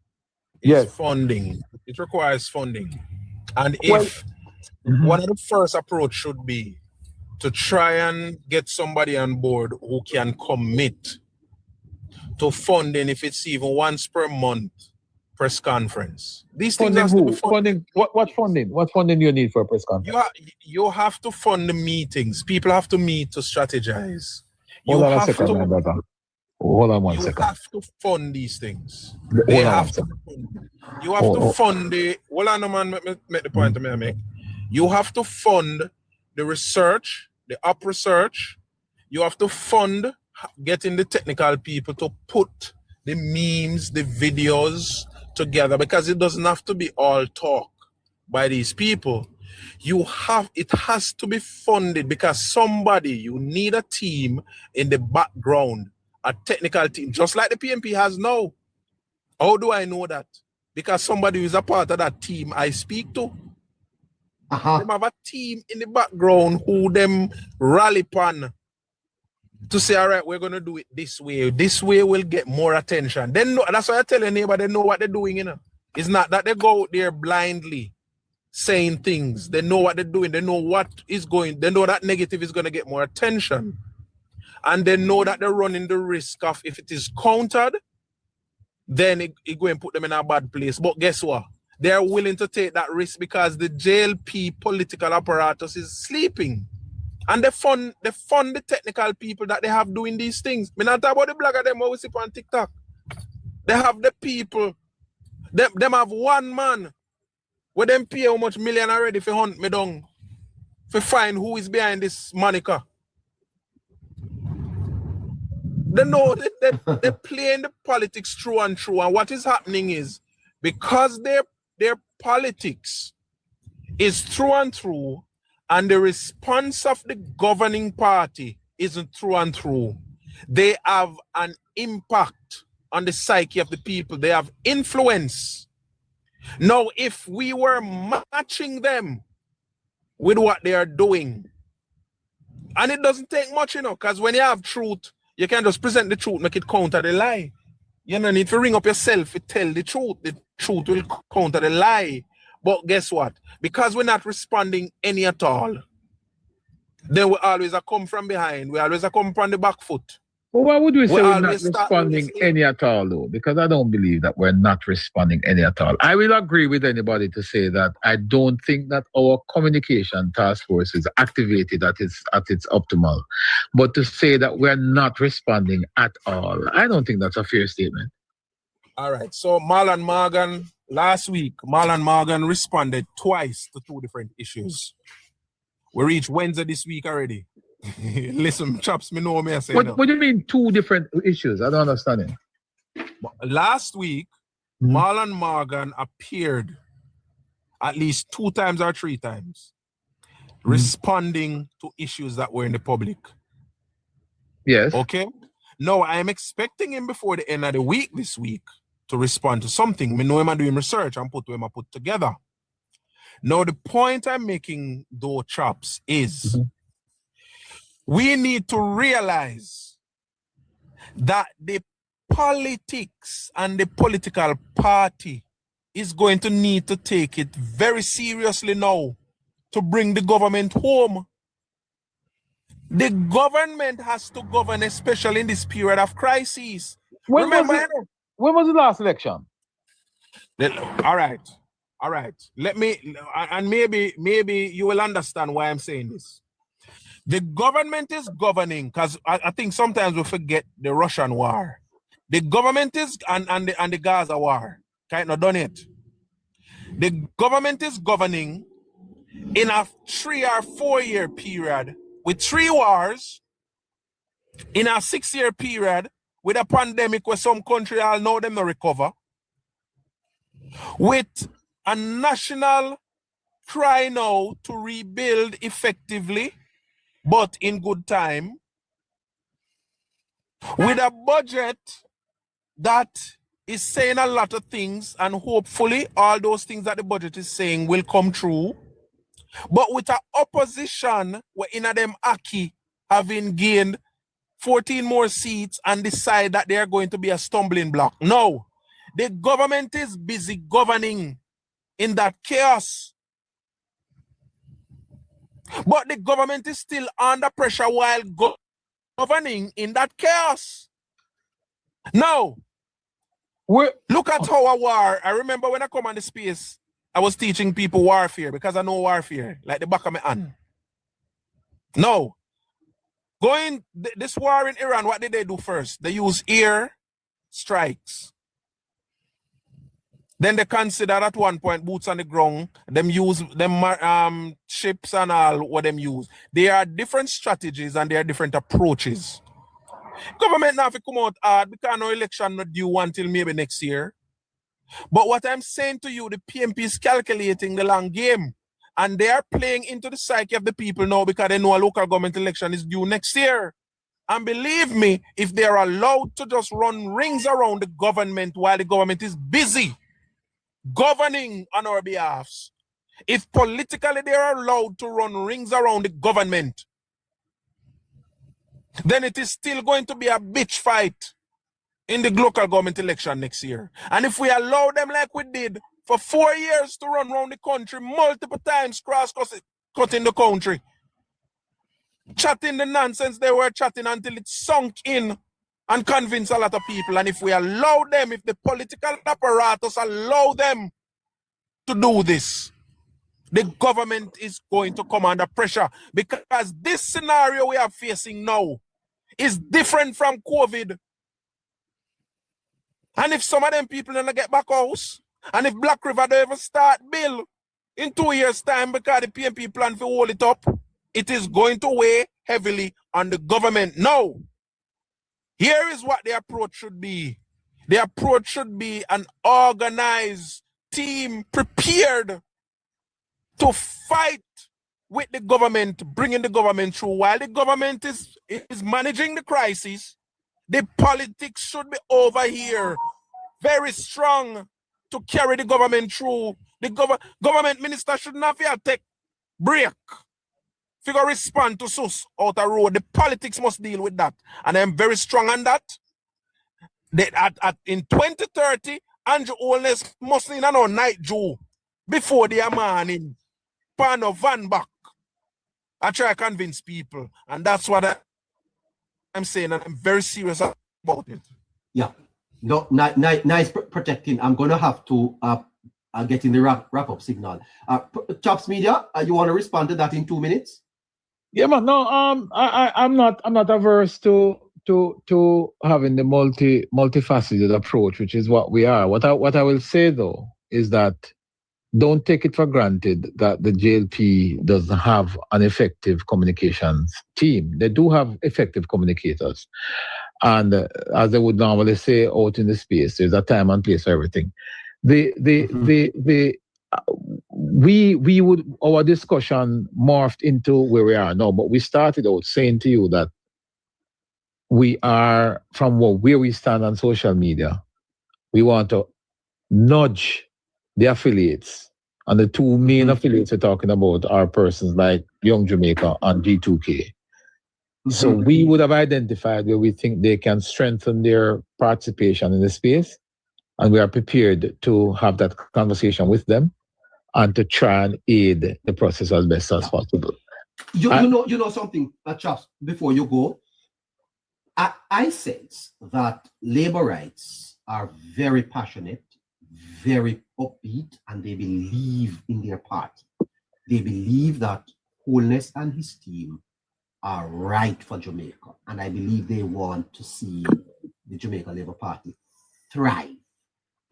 is funding. It requires funding, and if one of the first approach should be to try and get somebody on board who can commit to funding, if it's even once per month, press conference. These things have to be funded. What funding? What funding do you need for a press conference? You have to fund the meetings. People have to meet to strategize. Hold on one second. You have to fund these things. You have to fund the. Hold on, man. Make the point I make. You have to fund the research, the up research. You have to fund getting the technical people to put the memes, the videos together, because it doesn't have to be all talk by these people. It has to be funded because you need a team in the background, a technical team, just like the PNP has now. How do I know that? Because somebody who is a part of that team I speak to. They have a team in the background who them rally pan to say, all right, we're going to do it this way. This way will get more attention. That's why I tell your neighbor, they know what they're doing, It's not that they go out there blindly saying things. They know what they're doing. They know what is going. They know that negative is going to get more attention. And they know that they're running the risk of, if it is countered, then it going to put them in a bad place. But guess what? They're willing to take that risk because the JLP political apparatus is sleeping. And they fund the technical people that they have doing these things. Me not talk about the blogger them who we see on TikTok. They have the people. Them have one man where them pay how much million already for hunt me down. For find who is behind this moniker. They know they're playing the politics through and through. And what is happening is, because their politics is through and through, and the response of the governing party isn't through and through, they have an impact on the psyche of the people. They have influence. Now, if we were matching them with what they are doing. And it doesn't take much, you know, because when you have truth, you can just present the truth, make it counter the lie. You don't need to ring up yourself to tell the truth. The truth will counter the lie. But guess what? Because we're not responding any at all, then we always come from behind. We always come from the back foot. Well, why would we say we're not always start responding any at all, though? Because I don't believe that we're not responding any at all. I will agree with anybody to say that I don't think that our communication task force is activated at its optimal. But to say that we're not responding at all, I don't think that's a fair statement. All right. So Marlon Morgan, last week, Marlon Morgan responded twice to two different issues. We reached Wednesday this week already. Listen, chops, me know me I say what, no. What do you mean two different issues? I don't understand it. Last week, Marlon Morgan appeared at least 2 times or 3 times responding to issues that were in the public. Yes. Okay. Now, I am expecting him before the end of the week this week to respond to something. Me know him doing research and put together. Now, the point I'm making, though, chops, is we need to realize that the politics and the political party is going to need to take it very seriously now to bring the government home. The government has to govern, especially in this period of crisis. When was the last election? All right. Let me, and maybe you will understand why I'm saying this. The government is governing, because I think sometimes we forget the Russian war. The government is, and the Gaza war, kind of done it. The government is governing in a 3 or 4 year period with 3 wars, in a 6 year period with a pandemic where some country all know them to recover, with a national cry now to rebuild effectively, but in good time, with a budget that is saying a lot of things, and hopefully all those things that the budget is saying will come true, but with an opposition where in them Aki having gained 14 more seats and decide that they are going to be a stumbling block. No, the government is busy governing in that chaos. But the government is still under pressure while governing in that chaos. Now, look at how a war. I remember when I come on the space, I was teaching people warfare because I know warfare like the back of my hand. No. This war in Iran, what did they do first? They use air strikes. Then they consider at one point boots on the ground. Them use them ships and all what them use. There are different strategies and there are different approaches. Government now have to come out hard because no election not due until maybe next year. But what I'm saying to you, the PMP is calculating the long game. And they are playing into the psyche of the people now because they know a local government election is due next year. And believe me, if they are allowed to just run rings around the government while the government is busy governing on our behalves, if politically they are allowed to run rings around the government, then it is still going to be a bitch fight in the local government election next year. And if we allow them like we did for 4 years to run around the country multiple times, cross-cutting the country, chatting the nonsense they were chatting until it sunk in and convinced a lot of people. And if we allow them, if the political apparatus allow them to do this, the government is going to come under pressure, because this scenario we are facing now is different from COVID. And if some of them people don't get back house, and if Black River don't ever start bill in 2 years' time because the PMP plan to hold it up, it is going to weigh heavily on the government. Now, here is what the approach should be. The approach should be an organized team prepared to fight with the government, bringing the government through. While the government is managing the crisis, the politics should be over here, very strong to carry the government through. The government minister shouldn't have to take break. Figure respond to sus out the road. The politics must deal with that. And I'm very strong on that. In 2030, Andrew Holness must in a night Jew before the morning. Pan of van back. I try to convince people. And that's what I'm saying. And I'm very serious about it. Yeah. No, nice protecting. I'm going to have to get in the wrap-up signal. Chops Media, you want to respond to that in 2 minutes? Yeah, man. No, I'm not averse to having the multifaceted approach, which is what we are. What I will say though is that don't take it for granted that the JLP doesn't have an effective communications team. They do have effective communicators, and as they would normally say out in the space, there's a time and place for everything. Our discussion morphed into where we are now, but we started out saying to you that we are from where we stand on social media. We want to nudge the affiliates, and the two main affiliates we're talking about are persons like Young Jamaica and G2K. So we would have identified where we think they can strengthen their participation in the space, and we are prepared to have that conversation with them and to try and aid the process as best as possible. You know something, Chaps, before you go. I sense that labor rights are very passionate, very upbeat, and they believe in their party. They believe that Holness and his team are right for Jamaica, and I believe they want to see the Jamaica Labour Party thrive.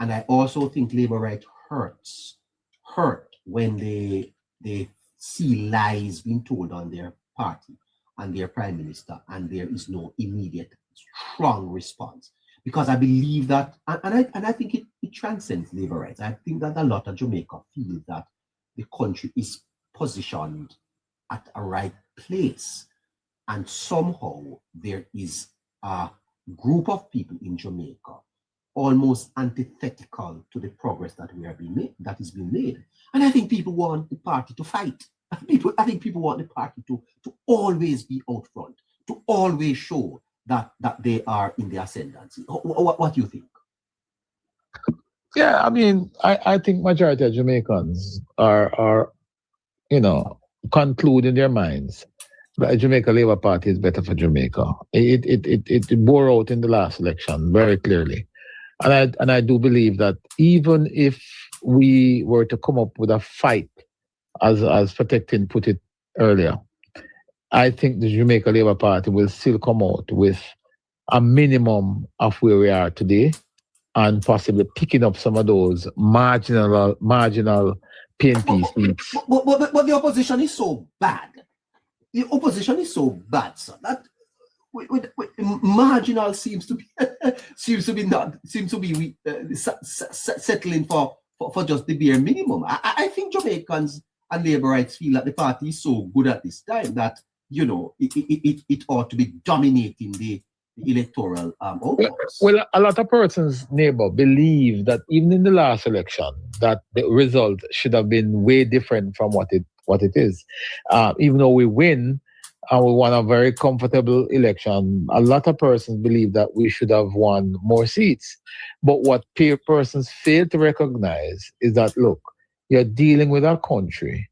And I also think labor rights hurt when they see lies being told on their party and their prime minister, and there is no immediate strong response. Because I believe that, and I think it transcends labor rights. I think that a lot of Jamaica feel that the country is positioned at a right place, and somehow there is a group of people in Jamaica almost antithetical to the progress that is being made. And I think people want the party to fight. I think people want the party to always be out front, to always show that they are in the ascendancy. What do you think? Yeah, I mean, I think majority of Jamaicans are conclude in their minds that the Jamaica Labour Party is better for Jamaica. It bore out in the last election very clearly. And I do believe that even if we were to come up with a fight, as Protecting put it earlier, I think the Jamaica Labour Party will still come out with a minimum of where we are today, and possibly picking up some of those marginal PNP seats. But the opposition is so bad. The opposition is so bad, sir, that with marginal seems to be settling for just the bare minimum. I think Jamaicans and labor rights feel that the party is so good at this time that it ought to be dominating the electoral outcomes. Well, a lot of persons, neighbor, believe that even in the last election, that the result should have been way different from what it is. Even though we win, and we won a very comfortable election, a lot of persons believe that we should have won more seats. But what persons fail to recognize is that, look, you're dealing with a country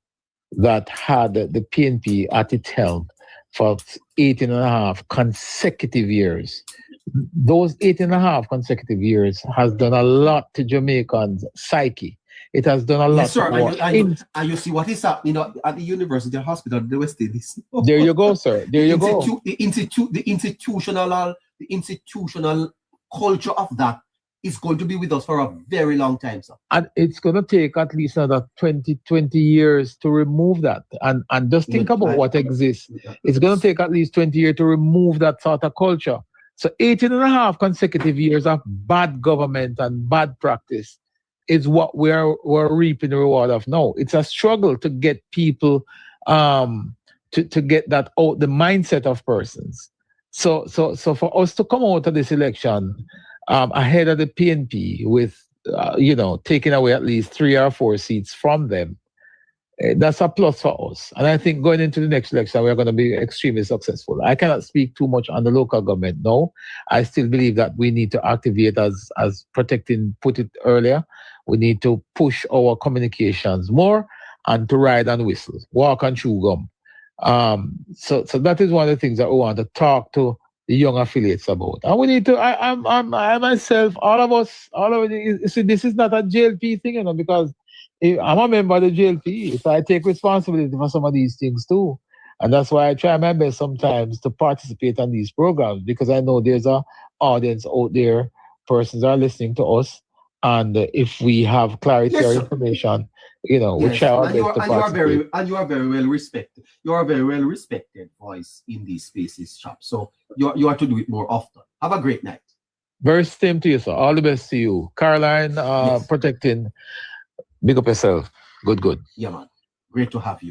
that had the PNP at its helm for 18.5 consecutive years. Those 18.5 consecutive years has done a lot to Jamaicans' psyche. It has done a lot. Yes, sir. And you see what is happening at the University Hospital in the West Indies. There you go, sir. There you go. The institutional culture of that is going to be with us for a very long time, sir. And it's going to take at least another 20 years to remove that. And just think about what exists. It's going to take at least 20 years to remove that sort of culture. So 18.5 consecutive years of bad government and bad practice is what we're reaping the reward of now. It's a struggle to get people to get that out, the mindset of persons. So for us to come out of this election ahead of the PNP with taking away at least 3 or 4 seats from them, that's a plus for us. And I think going into the next election, we're going to be extremely successful. I cannot speak too much on the local government now. I still believe that we need to activate, as Protecting put it earlier, we need to push our communications more and to ride and whistle, walk and chew gum. So that is one of the things that we want to talk to the young affiliates about. And we need to, I myself, all of us, see, this is not a JLP thing, because I'm a member of the JLP, so I take responsibility for some of these things too. And that's why I try my best sometimes to participate on these programs, because I know there's an audience out there, persons are listening to us, and if we have clarity or information, we try our best to participate. You are very well respected. You are a very well respected voice in these spaces, chap. So you are to do it more often. Have a great night. Very same to you, sir. All the best to you. Caroline, Protecting. Big up yourself. Good. Yeah, man. Great to have you.